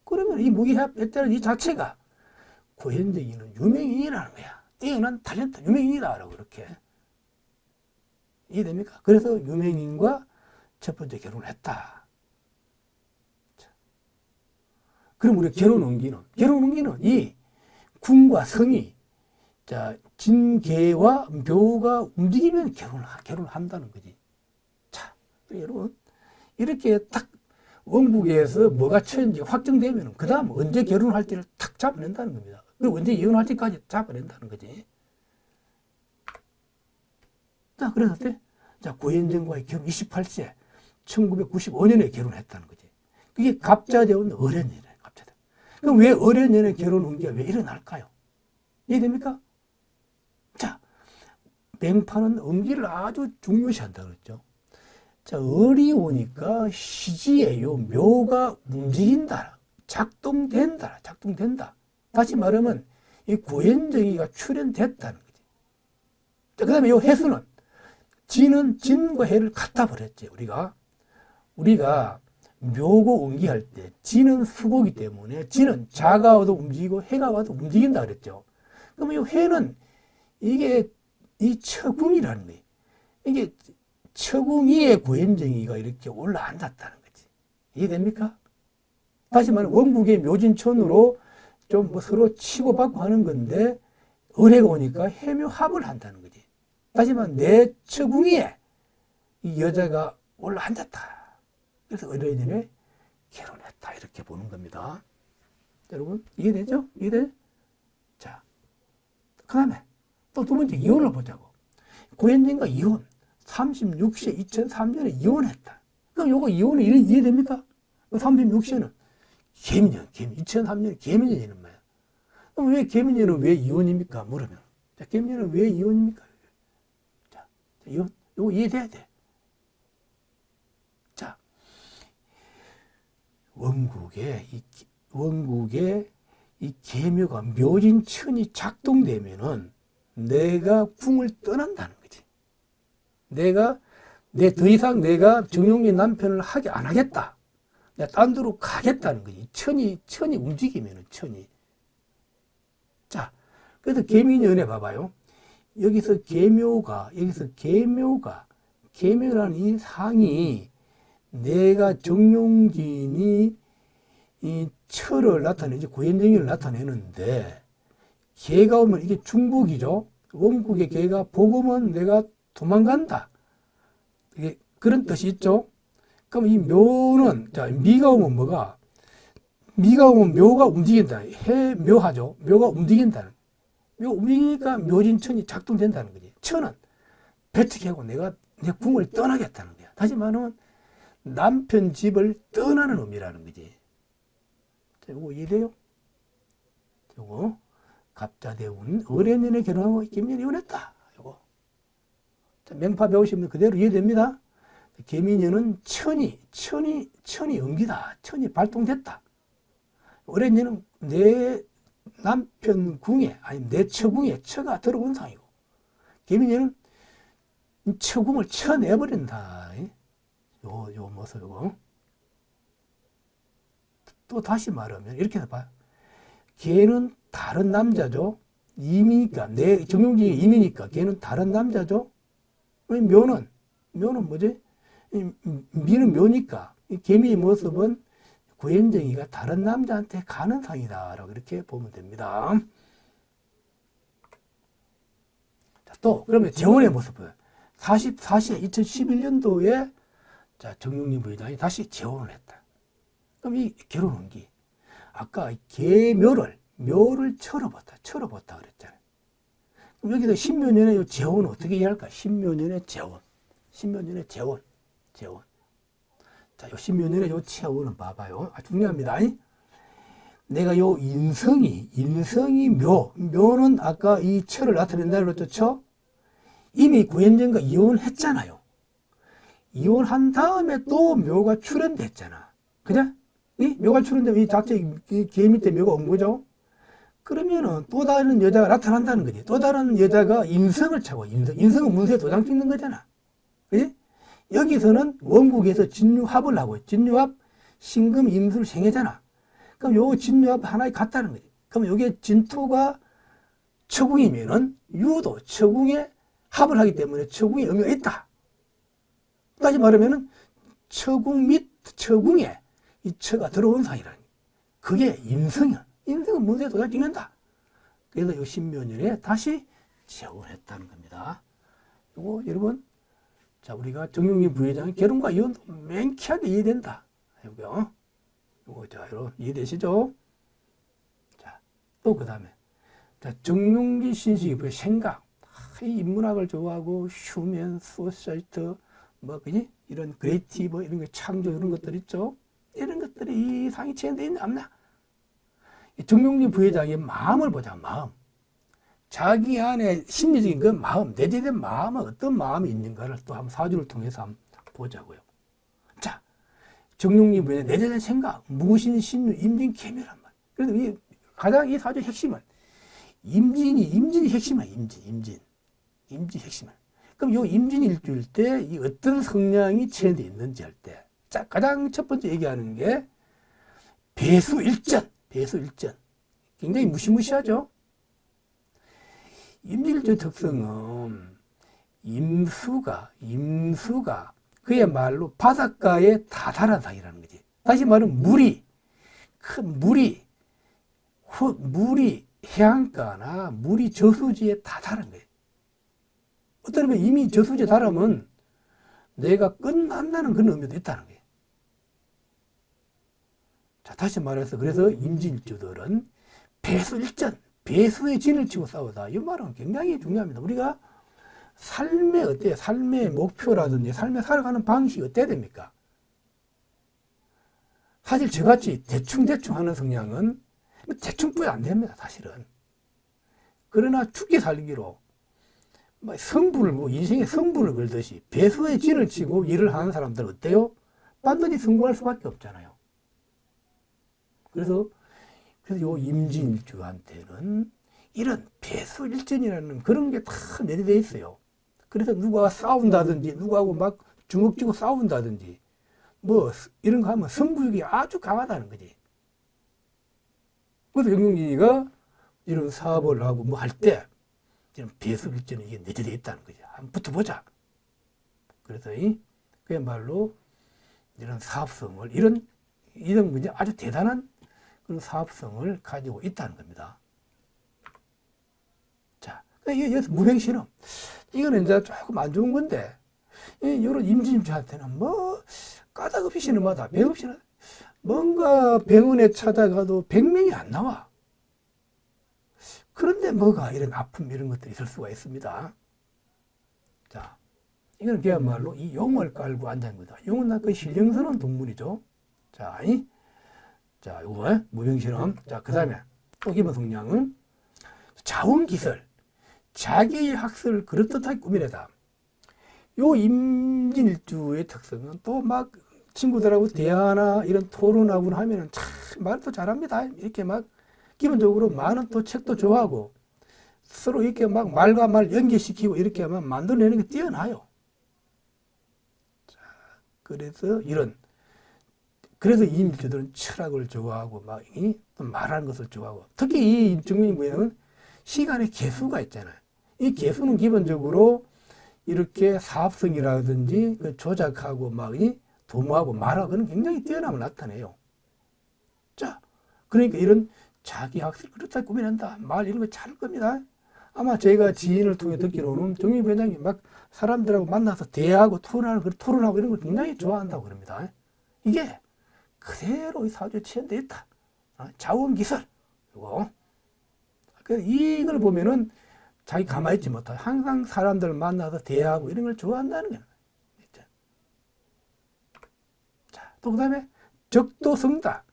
그러면 이 무기합 했다는 이 자체가 고현정이는 유명인이라는 거야. 뛰어난 탤런트, 유명인이다라고 그렇게. 이해됩니까? 그래서 유명인과 첫 번째 결혼을 했다. 자. 그럼 우리 결혼 운기는 이 궁과 성이 자, 진계와 묘가 움직이면 결혼을 한다는 거지. 자, 여러분, 이렇게 딱 원국에서 뭐가 처인지 확정되면 그 다음 언제 결혼할지를 탁 잡아낸다는 겁니다. 그리고 언제 이혼할지까지 잡아낸다는 거지. 자, 그랬을 때, 자, 고현정과의 결혼 28세, 1995년에 결혼했다는 거지. 그게 갑자대운 어련년이에요, 갑자대. 그럼 왜 어련년에 결혼 운기가 왜 일어날까요? 이해됩니까? 자, 맹파는 운기를 아주 중요시한다 그랬죠. 자, 을이 오니까 시지에요. 묘가 움직인다. 작동된다. 다시 말하면 이 고현정이가 출현됐다는 거지. 자, 그 다음에 이 해수는 진은 진과 해를 갖다 버렸지. 우리가 묘고 운기할 때 진은 수고기 때문에 진은 자가 와도 움직이고 해가 와도 움직인다 그랬죠. 그러면 이 해는 이게 이 처궁이라는 거예요. 이게 처궁 위에 고현정이가 이렇게 올라앉았다는 거지. 이해됩니까? 다시 말해 원국의 묘진천으로 좀 뭐 서로 치고받고 하는 건데 을해가 오니까 해묘합을 한다는 거지. 다시 말해 내 처궁 위에 이 여자가 올라앉았다. 그래서 을해년에 결혼했다 이렇게 보는 겁니다. 여러분 이해되죠? 이해돼? 자, 그 다음에 또 두 번째 이혼을 보자고. 고현정과 이혼. 36세 2003년에 이혼했다. 그럼 요거 이혼이 이해됩니까? 36세는 계민년, 2003년에 계민년이란 말이야. 그럼 왜 계민년은 왜 이혼입니까? 물으면. 자, 계민년은 왜 이혼입니까? 자, 이혼, 요거 이해돼야 돼. 자, 원국의 이 계묘가 묘진천이 작동되면은 내가 궁을 떠난다는 거지. 더 이상 내가 정용진 남편을 안 하겠다. 내가 딴 데로 가겠다는 거지. 천이 움직이면은 천이. 자, 그래서 계민연에 봐봐요. 여기서 계묘라는 이 상이 내가 정용진이 이 철을 나타내지 고현정이를 나타내는데 개가 오면 이게 중복이죠. 원국의 개가 복오면 내가 도망간다. 이게 그런 뜻이 있죠. 그럼 이 묘는 자 미가 오면 뭐가? 미가 오면 묘가 움직인다. 묘하죠. 묘가 움직인다는. 묘 움직이니까 묘진천이 작동된다는 거지. 천은 배척하고 내가 내 궁을 떠나겠다는 거야. 다시 말하면 남편 집을 떠나는 의미라는 거지. 자, 이거 이해돼요? 이거 갑자대운 어련년에 결혼하고 김년이 이혼했다. 이거. 자, 명파 배우시면 그대로 이해됩니다. 계민년은 천이 연기다. 천이 발동됐다. 어련년은 내 남편 궁에 아니 내 처궁에 처가 들어온 상이고 계민년은 처궁을 쳐내버린다. 요 모습이고. 또 다시 말하면 이렇게 봐요. 걔는 다른 남자죠. 임이니까 내 정용진이 임이니까 걔는 다른 남자죠. 묘는 뭐지? 미는 묘니까 개미의 모습은 고현정이가 다른 남자한테 가는 상이다라고 이렇게 보면 됩니다. 자, 또 그러면 재혼의 모습은 44세 2011년도에 자 정용진 부회장이 다시 재혼을 했다. 그럼 이 결혼 운기 아까 묘를 철어봤다 그랬잖아요. 그럼 여기서 신묘년의 이 재혼은 어떻게 이해할까? 신묘년의 재혼. 자, 요 신묘년의 요 재혼은 봐봐요. 중요합니다. 내가 요 인성이 묘는 아까 이 철을 나타낸다 그랬죠? 이미 고현정과 이혼을 했잖아요. 이혼한 다음에 또 묘가 출현됐잖아. 그죠? 이 묘가 출현되면 이 자체 개 밑에 묘가 온 거죠. 그러면은 또 다른 여자가 나타난다는 거지. 또 다른 여자가 인성을 차고, 인성은 문서에 도장 찍는 거잖아. 그지? 여기서는 원국에서 진유합을 하고, 진유합, 신금, 임술, 생해잖아. 그럼 요 진유합 하나에 같다는 거지. 그럼 요게 진토가 처궁이면은 유도 처궁에 합을 하기 때문에 처궁의 의미가 있다. 다시 말하면은 처궁 및 처궁에 이 처가 들어온 사이라니. 그게 인성이야. 인성은 문서에 도장 찍는다. 그래서 요 신묘년에 다시 재혼했다는 겁니다. 요거 여러분, 자, 우리가 정용진 부회장의 결혼과 이혼도 맹쾌하게 이해된다. 요거, 자, 여러분 이해되시죠? 자, 또 그 다음에, 자, 정용진 신식의 생각. 이 인문학을 좋아하고, 휴면, 소사이트, 뭐, 그니? 이런 크리에이티브, 이런 거 창조, 이런 것들 있죠? 이런 것들이 이 상위 체인데 있나, 없나? 정용진 부회장의 마음을 보자, 마음. 자기 안에 심리적인 그 마음, 내재된 마음은 어떤 마음이 있는가를 또 한번 사주를 통해서 한번 보자고요. 자, 정용진 부회장의 내재된 생각, 무신, 신유, 임진, 계묘란 말. 그래서 이 가장 이 사주의 핵심은 임진이 핵심이야, 임진 핵심은. 그럼 요 임진 일주일 때 이 어떤 성향이 체현되어 있는지 할 때, 자, 가장 첫 번째 얘기하는 게 배수일전. 굉장히 무시무시하죠? 임진일주의 특성은 임수가 그야말로 바닷가에 다다란 사이라는 거지. 다시 말하면 물이 해안가나 물이 저수지에 다다른 거예요. 어떤 의미에 이미 저수지에 달하면 내가 끝난다는 그런 의미도 있다는 거예요. 자, 다시 말해서 그래서 임진일주들은 배수일전, 배수의 진을 치고 싸우다. 이 말은 굉장히 중요합니다. 우리가 삶의 어때요? 삶의 목표라든지 삶에 살아가는 방식이 어때야 됩니까? 사실 저같이 대충 하는 성향은 대충뿐이 안 됩니다, 사실은. 그러나 죽게 살기로 인생의 성불을 걸듯이 배수의 진을 치고 일을 하는 사람들은 어때요? 반드시 성공할 수밖에 없잖아요. 그래서 요 임진일주한테는 이런 배수일전이라는 그런 게 다 내재되어 있어요. 그래서 누가 싸운다든지, 누구하고 막 주먹 쥐고 싸운다든지, 뭐, 이런 거 하면 승부욕이 아주 강하다는 거지. 그래서 정용진이가 이런 사업을 하고 뭐 할 때, 이런 배수일전이 이게 내재되어 있다는 거지. 한번 붙어보자. 그래서 그야말로 이런 사업성을, 이런 문제 아주 대단한 그런 사업성을 가지고 있다는 겁니다. 자, 여기서 무병실험. 이거는 이제 조금 안 좋은 건데, 이런 임진일주한테는 뭐, 까닭없이 신음하다, 맥없이 뭔가 병원에 찾아가도 100명이 안 나와. 그런데 뭐가 이런 아픔, 이런 것들이 있을 수가 있습니다. 자, 이건 그야말로 이 용을 깔고 앉은 거다. 용은 그 신령스러운 동물이죠. 자, 요거 무병실험. 자, 그 다음에 또 기본 성향은 자원기술, 자기의 학설을 그럴듯하게 꾸미려다. 요 임진일주의 특성은 또 막 친구들하고 대화나 이런 토론하고 하면은 참 말도 잘합니다. 이렇게 막 기본적으로 많은 또 책도 좋아하고 서로 이렇게 막 말과 말 연계시키고 이렇게 하면 만들어내는 게 뛰어나요. 자, 그래서 그래서 이 임진일주들은 철학을 좋아하고 막 말하는 것을 좋아하고, 특히 이 정용진 부회장은 시간의 개수가 있잖아요. 이 개수는 기본적으로 이렇게 사업성이라든지 조작하고 막 도모하고 말하고 그런 굉장히 뛰어남을 나타내요. 자, 그러니까 이런 자기 학습을 그렇다 꾸며낸다. 말 이런 거 잘할 겁니다. 아마 제가 지인을 통해 듣기로는 정용진 부회장이 막 사람들하고 만나서 대화하고 토론하고 이런 걸 굉장히 좋아한다고 그럽니다. 이게 그대로 이 사주에 체현되어 있다. 자원기술. 이거. 이걸 보면은 자기 가만히 있지 못하고 항상 사람들을 만나서 대화하고 이런 걸 좋아한다는 거예요. 자, 또 그 다음에 적도성다.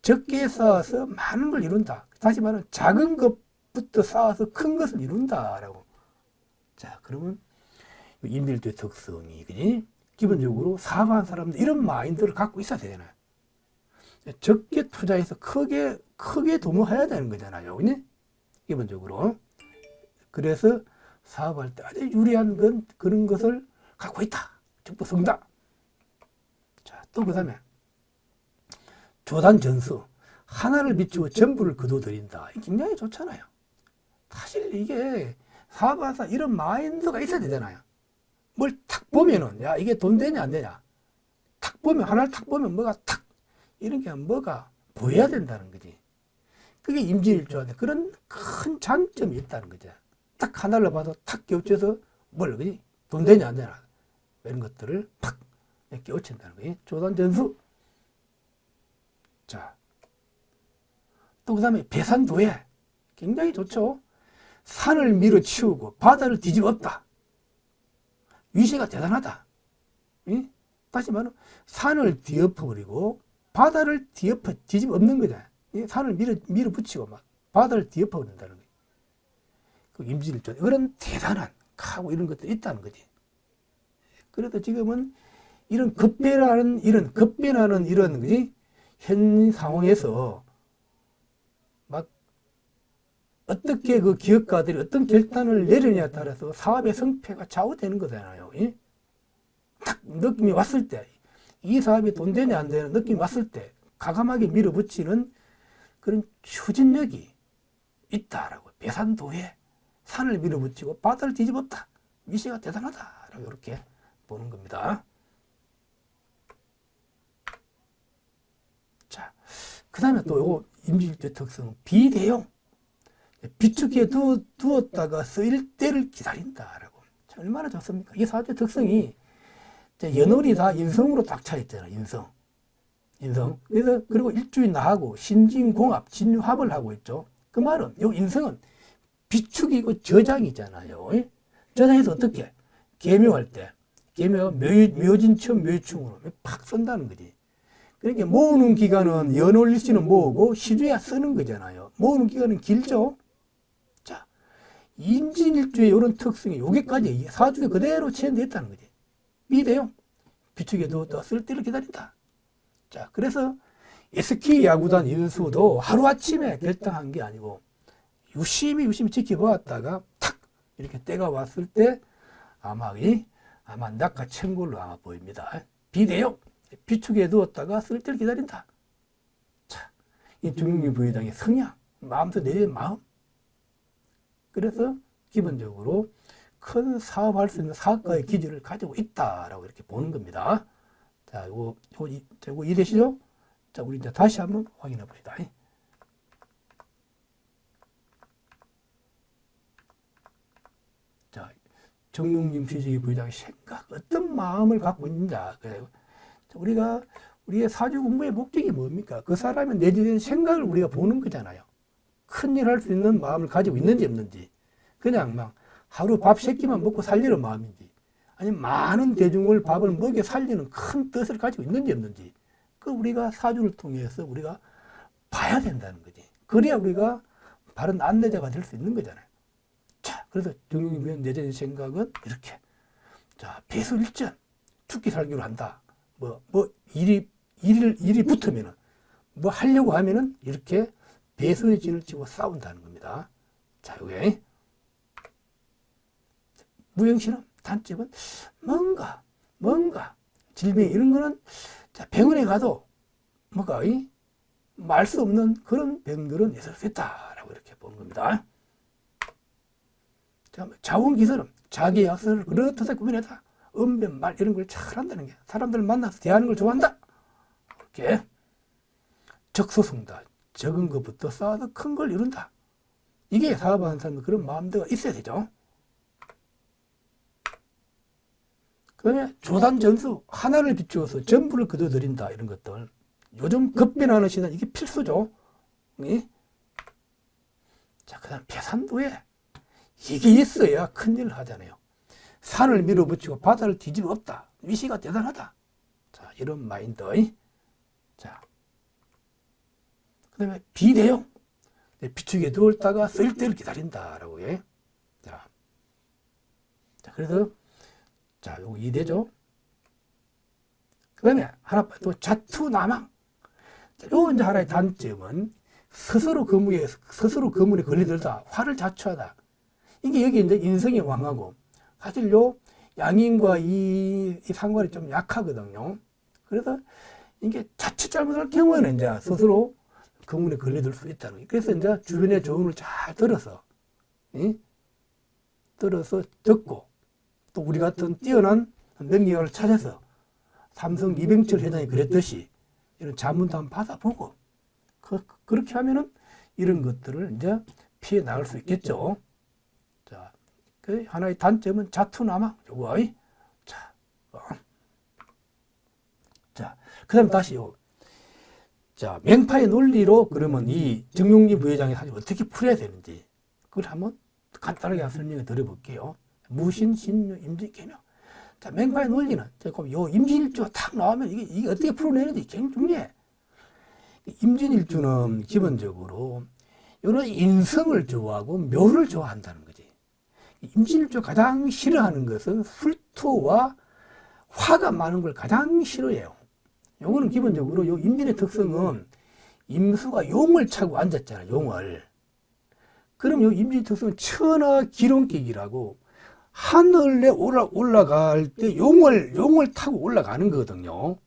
적게 쌓아서 많은 걸 이룬다. 다시 말하면 작은 것부터 쌓아서 큰 것을 이룬다라고. 자, 그러면 임진일주의 특성이, 그지? 기본적으로 사업하는 사람들 이런 마인드를 갖고 있어야 되잖아요. 적게 투자해서 크게 도모해야 되는 거잖아요. 그냥 기본적으로. 그래서 사업할 때 아주 유리한 그런 것을 갖고 있다. 적부성다. 자, 또 그 다음에 조단 전수. 하나를 비추고 전부를 거둬들인다. 굉장히 좋잖아요. 사실 이게 사업하사 이런 마인드가 있어야 되잖아요. 뭘 탁 보면은, 야, 이게 돈 되냐, 안 되냐. 탁 보면, 하나를 탁 보면 뭐가 탁, 이런 게 뭐가 보여야 된다는 거지. 그게 임진일조한테 그런 큰 장점이 있다는 거죠. 딱 하나를 봐도 탁 겹쳐서 뭘, 그지? 돈 되냐, 안 되냐. 이런 것들을 팍 껴친다는 거지. 조단전수. 자. 또 그 다음에 배산도에 굉장히 좋죠. 산을 밀어치우고 바다를 뒤집었다. 위세가 대단하다. 응? 다시 말하면 산을 뒤엎어버리고 바다를 뒤집어 엎는 거잖아요. 산을 밀어붙이고 막 바다를 뒤엎어버린다는 거예요. 그 임진일조 그런 대단한 하고 이런 것들이 있다는 거지. 그래도 지금은 이런 급변하는 이런 그지? 현 상황에서 막 어떻게 그 기업가들이 어떤 결단을 내리느냐에 따라서 사업의 성패가 좌우되는 거잖아요. 예? 딱 느낌이 왔을 때, 이 사업이 돈 되냐 안 되냐 느낌이 왔을 때 과감하게 밀어붙이는 그런 추진력이 있다라고. 배산도에 산을 밀어붙이고 바다를 뒤집었다. 위세가 대단하다라고 이렇게 보는 겁니다. 자, 그 다음에 또 요거 임진일조의 특성, 비대용. 비축기에 두었다가 쓰일 때를 기다린다라고. 참 얼마나 좋습니까? 이 사업의 특성이 연월이 다 인성으로 딱 차있잖아요. 인성. 그래서 그리고 일주일 나하고 신진공합, 진합을 하고 있죠. 그 말은 요 인성은 비축이고 저장이잖아요. 저장해서 어떻게? 계묘할 때. 계묘가 묘진천 묘충으로 팍 쓴다는 거지. 그러니까 모으는 기간은 연월일시는 모으고 시주야 쓰는 거잖아요. 모으는 기간은 길죠. 자, 임진일주의 이런 특성이 여기까지 사주에 그대로 체현됐다는 거지. 비대용. 비축에 두었다 쓸 때를 기다린다. 자, 그래서 SK 야구단 인수도 하루아침에 결정한 게 아니고 유심히 지켜보았다가 탁 이렇게 때가 왔을 때 아마 낙하천 걸로 아마 보입니다. 비대용. 비축에 두었다가 쓸 때를 기다린다. 자, 이 중용기 부회장의 성향, 마음도 내린 마음. 그래서 기본적으로 큰 사업할 수 있는 사업가의 기질을 가지고 있다라고 이렇게 보는 겁니다. 자, 요거 이해되시죠? 자, 우리 이제 다시 한번 확인해 봅시다. 자, 정용진 피지기 부회장의 생각, 어떤 마음을 갖고 있느냐. 우리의 사주 공부의 목적이 뭡니까? 그 사람의 내재된 생각을 우리가 보는 거잖아요. 큰일 할 수 있는 마음을 가지고 있는지 없는지. 그냥 막 하루 밥 3끼만 먹고 살리는 마음인지. 아니면 많은 대중을 밥을 먹여 살리는 큰 뜻을 가지고 있는지 없는지. 그 우리가 사주를 통해서 우리가 봐야 된다는 거지. 그래야 우리가 바른 안내자가 될 수 있는 거잖아요. 자, 그래서 정용진 부회장 내재된 생각은 이렇게. 자, 배수일전. 죽기 살기로 한다. 일이 붙으면은, 뭐 하려고 하면은, 이렇게 배수의 진을 치고 싸운다는 겁니다. 자, 요게. 무용신은 단점은 뭔가, 질병 이런 거는, 자, 병원에 가도, 말 수 없는 그런 병들은 있을 수 있다라고 이렇게 보는 겁니다. 자, 자원기술은 자기 약설을 그렇듯이 구별해다. 언변, 말 이런 걸 잘한다는 게 사람들 만나서 대하는 걸 좋아한다. 이렇게 적소승다. 적은 것부터 쌓아서 큰 걸 이룬다. 이게 사업하는 사람들 그런 마음대가 있어야 되죠. 그 다음에 조단전수 하나를 비추어서 전부를 거둬들인다. 이런 것들 요즘 급변하는 시대 이게 필수죠. 자, 그 다음 배산도에 이게 있어야 큰일을 하잖아요. 산을 밀어붙이고 바다를 뒤집어 엎다. 위시가 대단하다. 자, 이런 마인드. 자, 그 다음에 비대용. 비축에 두었다가 쓸 때를 기다린다라고. 자, 그래서, 자, 요거 이해되죠? 다음에 하나 또 자투남망. 요 이제 하나의 단점은 스스로 거물에 걸리들다 화를 자초하다. 이게 여기 이제 인성이 왕하고 사실 요 양인과 이 상관이 좀 약하거든요. 그래서 이게 자칫 잘못할 경우에는 이제 스스로 거물에 걸리들 수 있다는 거예요. 그래서 이제 주변의 조언을 잘 들어서 듣고 또 우리 같은 뛰어난 능력을 찾아서 삼성 이병철 회장이 그랬듯이 이런 자문도 한번 받아보고 그렇게 하면은 이런 것들을 이제 피해 나갈 수 있겠죠. 자, 그 하나의 단점은 자투남망. 요거. 자, 그다음 다시요. 자, 맹파의 논리로 그러면 이 정용진 부회장이 사실 어떻게 풀어야 되는지 그걸 한번 간단하게 설명해 드려볼게요. 무신, 신유, 임진, 계명. 자, 맹파의 논리는 요 임진일주가 탁 나오면 이게 어떻게 풀어내는지 굉장히 중요해. 임진일주는 기본적으로 이런 인성을 좋아하고 묘를 좋아한다는 거지. 임진일주 가장 싫어하는 것은 술토와 화가 많은 걸 가장 싫어해요. 요거는 기본적으로 요 임진의 특성은 임수가 용을 차고 앉았잖아, 용을. 그럼 요 임진의 특성은 천하 기론객이라고 하늘에 올라갈 때 용을 타고 올라가는 거거든요.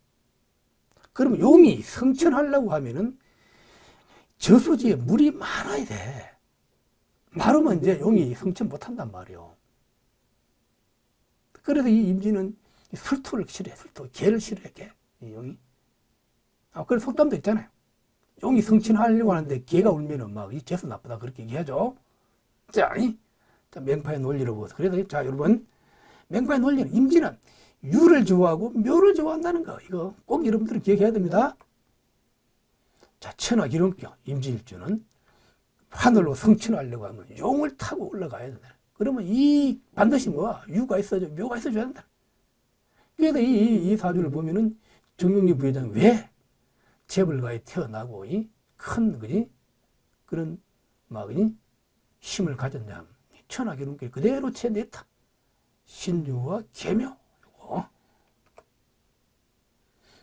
그러면 용이 성천하려고 하면은 저수지에 물이 많아야 돼. 마르면 이제 용이 성천 못 한단 말이에요. 그래서 이 임진은 술토를 싫어해, 술토. 개를 싫어해, 개. 이 용이. 그래서 속담도 있잖아요. 용이 성천하려고 하는데 개가 울면은 막 이 재수 나쁘다 그렇게 얘기하죠. 자, 맹파의 논리로 보서. 그래서 자, 여러분, 맹파의 논리는 임진은 유를 좋아하고 묘를 좋아한다는 거. 이거 꼭 여러분들은 기억해야 됩니다. 자, 천하기론격 임진일주는 하늘로 성천하려고 하면 용을 타고 올라가야 된다. 그러면 이 반드시 뭐야? 유가 있어줘, 묘가 있어줘야 된다. 그래서 이 사주를 보면은 정용진 부회장이 왜 재벌가에 태어나고 큰 그지 그런 막 힘을 가졌냐? 천하기론격 그대로 채냈다. 신유와 계묘.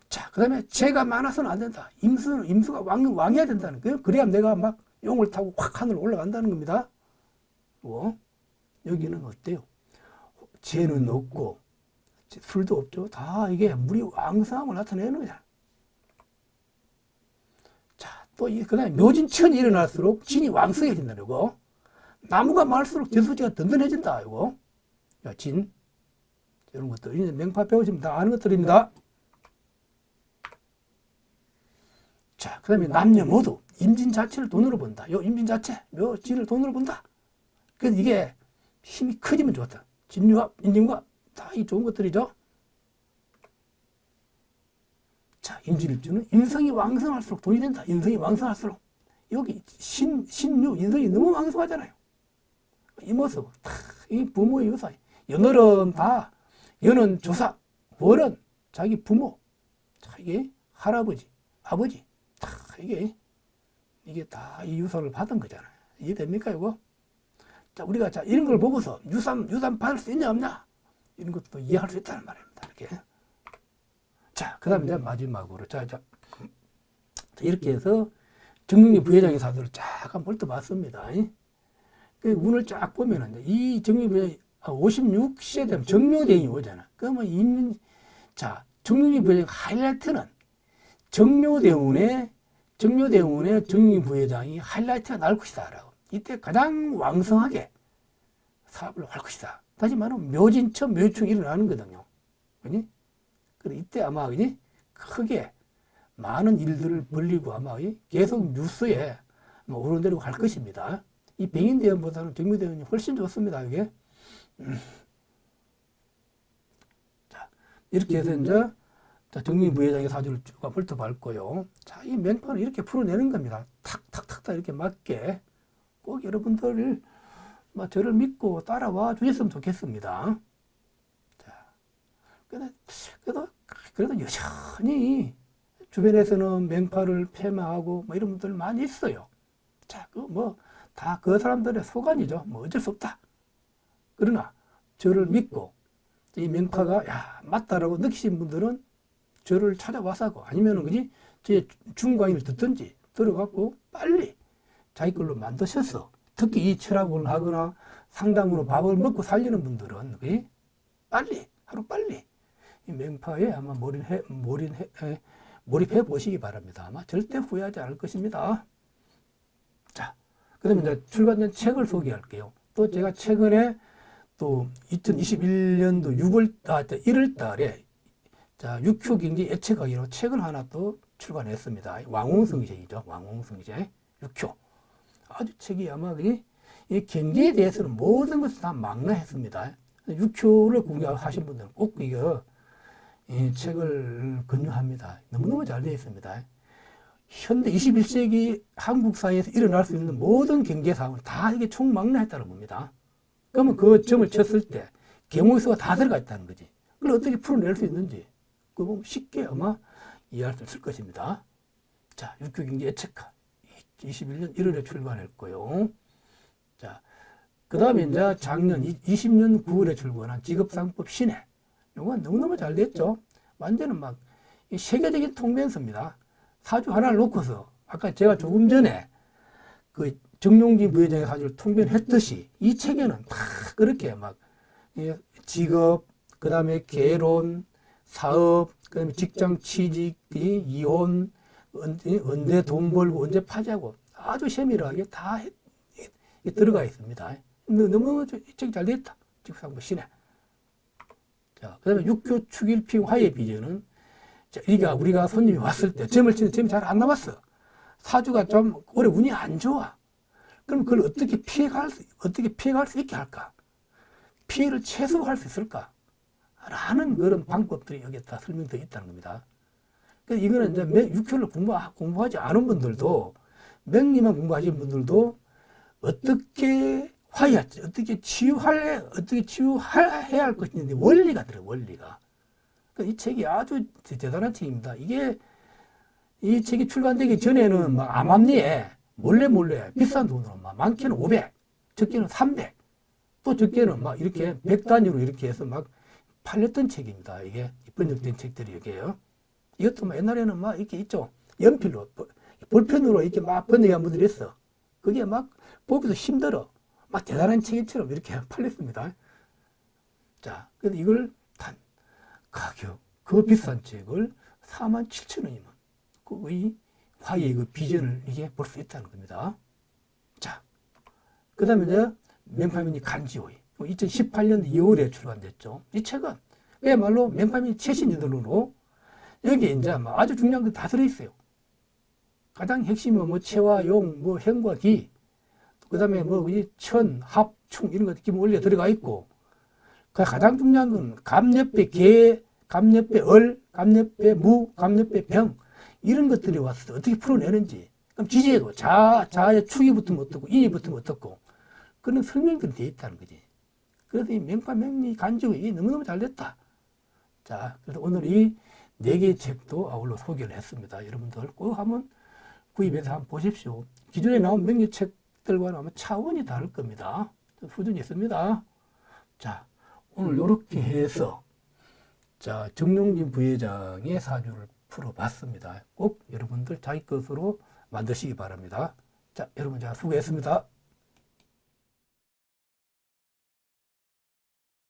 자, 그 다음에 재가 많아서는 안 된다. 임수가 왕해야 된다는 거예요. 그래야 내가 막 용을 타고 확 하늘로 올라간다는 겁니다. 여기는 어때요? 재는 없고, 술도 없죠. 다 이게 물이 왕성함을 나타내는 거잖아. 자, 또 그 다음에 묘진천이 일어날수록 진이 왕성해진다. 이거. 나무가 많을수록 저수지가 든든해진다. 이거. 야, 진. 이런 것들. 이제 맹파 배우시면 다 아는 것들입니다. 자, 그 다음에 남녀 모두 임진 자체를 돈으로 본다. 요 임진 자체, 묘, 진을 돈으로 본다. 그래서 이게 힘이 커지면 좋다. 진유합, 인진과 다 이 좋은 것들이죠. 자, 임진일주는 인성이 왕성할수록 돈이 된다. 인성이 왕성할수록. 여기 신유, 인성이 너무 왕성하잖아요. 이 모습, 이 부모의 유사. 연월은 다, 연은 조사, 월은 자기 부모. 자, 이게 할아버지, 아버지. 이게 다 이 유산을 받은 거잖아요. 이해됩니까, 이거? 자, 우리가 자, 이런 걸 보고서 유산 받을 수 있냐, 없냐? 이런 것도 이해할 수 있다는 말입니다. 이렇게. 자, 그 다음에 이제 마지막으로. 자, 이렇게 해서 정용진 부회장의 사주를 쫙 한번 훑어봤습니다. 그 운을 쫙 보면은 이 정용진 부회장이 56시에 되면 정묘대운이 오잖아. 그러면 정용진 부회장 하이라이트는 정묘대운에 정용진 부회장이 하이라이트가 날 것이다. 라고. 이때 가장 왕성하게 사업을 할 것이다. 다시 말하면 묘진천, 묘충이 일어나는 거거든요. 그지? 그래서 이때 아마 그지? 크게 많은 일들을 벌리고 아마 계속 뉴스에 오르내리고 할 것입니다. 이 백인대원보다는 정묘대원이 훨씬 좋습니다. 이게. 자, 이렇게 해서 이제 정용진 부회장의 사주를 쭉 훑어봤고요. 자, 이 맹파는 이렇게 풀어내는 겁니다. 탁탁탁탁 이렇게 맞게 꼭 여러분들 저를 믿고 따라와 주셨으면 좋겠습니다. 자, 그래도 여전히 주변에서는 맹파를 폐마하고 이런 분들 많이 있어요. 자, 다 그 사람들의 소관이죠. 어쩔 수 없다. 그러나 저를 믿고 이 맹파가 맞다라고 느끼신 분들은 저를 찾아와서고 아니면은 그지 제 중강의를 듣든지 들어갖고 빨리 자기 걸로 만드셔서 특히 이 철학을 하거나 상담으로 밥을 먹고 살리는 분들은 그지 빨리 하루 빨리 이 맹파에 아마 몰입해 보시기 바랍니다. 아마 절대 후회하지 않을 것입니다. 자, 그다음에 이제 출간된 책을 소개할게요. 또 제가 최근에 또 2021년도 1월 달에 자, 육효 경제 예측하기로 책을 하나 또 출간했습니다. 왕홍성시이죠. 왕홍성시 육효. 아주 책이 아마 이 경제에 대해서는 모든 것을 다 망라했습니다. 육효를 공부하신 분들은 꼭 이거 이 책을 권유합니다. 너무너무 잘 되어 있습니다. 현대 21세기 한국 사회에서 일어날 수 있는 모든 경제 상황을 다 이게 총망라했다는 겁니다. 그러면 그 점을 쳤을 때 경우수가 다 들어가 있다는 거지. 그걸 어떻게 풀어낼 수 있는지 그거 쉽게 아마 이해할 수 있을 것입니다. 자, 육교경제 예측가 21년 1월에 출간했고요. 자, 그 다음에 이제 작년 20년 9월에 출간한 직업상법 신해. 이건 너무너무 잘 됐죠. 완전은 막 세계적인 통변서입니다. 사주 하나를 놓고서 아까 제가 조금 전에 그 정용진 부회장의 사주를 통변했듯이 이 책에는 다 그렇게 막 직업, 그 다음에 개론, 사업, 그 다음에 직장 취직, 이혼, 언제 돈 벌고 언제 파지하고 아주 세밀하게 다 들어가 있습니다. 너무 이 책이 잘 됐다. 직업상법 신해. 자, 그 다음에 육교 축일핑 화해 비전은 자, 우리가 손님이 왔을 때 점을 치는 점이 잘 안 나왔어. 사주가 좀 올해 운이 안 좋아. 그럼 그걸 어떻게 피해갈 수 있게 할까? 피해를 최소화할 수 있을까? 라는 그런 방법들이 여기에 다 설명되어 있다는 겁니다. 그래서 이거는 이제 육효를 공부하지 않은 분들도, 명리만 공부하신 분들도 어떻게 화해할지, 어떻게 치유해야 할 것인지 원리가 들어요, 원리가. 이 책이 아주 대단한 책입니다. 이 책이 출간되기 전에는 막 암암리에 몰래 비싼 돈으로 막 많게는 500, 적게는 300, 또 적게는 막 이렇게 100단위로 이렇게 해서 막 팔렸던 책입니다. 이게 번역된 책들이 여기에요. 이것도 막 옛날에는 막 이렇게 있죠. 연필로, 볼펜으로 이렇게 막 번역한 분들이 있어. 그게 막 보기도 힘들어. 막 대단한 책처럼 이렇게 팔렸습니다. 자, 그래서 이걸 가격, 그 비싼 책을 47,000원이면 그 화해의 그 비전을 이게 볼 수 있다는 겁니다. 자, 그 다음에 이제 맹파민이 간지호의 2018년 2월에 출간됐죠. 이 책은 그야말로 맹파민 최신 이론으로 여기에 이제 아주 중요한 게 다 들어있어요. 가장 핵심은 뭐 체와 용, 뭐 행과 기, 그 다음에 뭐 천, 합, 충 이런 것들 기본 원리가 들어가 있고 가장 중요한 건 갑옆에 개, 갑옆에 얼, 갑옆에 무, 갑옆에 병 이런 것들이 왔을 때 어떻게 풀어내는지 그럼 지지에도 자의 축이 붙으면 어떻고 인이 붙으면 어떻고 그런 설명들이 되어 있다는 거지. 그래서 이 맹파맹리 간지가 너무너무 잘 됐다. 자, 그래서 오늘 이 4개의 책도 아울러 소개를 했습니다. 여러분들 꼭 한번 구입해서 한번 보십시오. 기존에 나온 명리 책들과는 아마 차원이 다를 겁니다. 수준이 있습니다. 자, 오늘 이렇게 해서 자, 정용진 부회장의 사주를 풀어봤습니다. 꼭 여러분들 자기 것으로 만드시기 바랍니다. 자, 여러분 자 수고했습니다.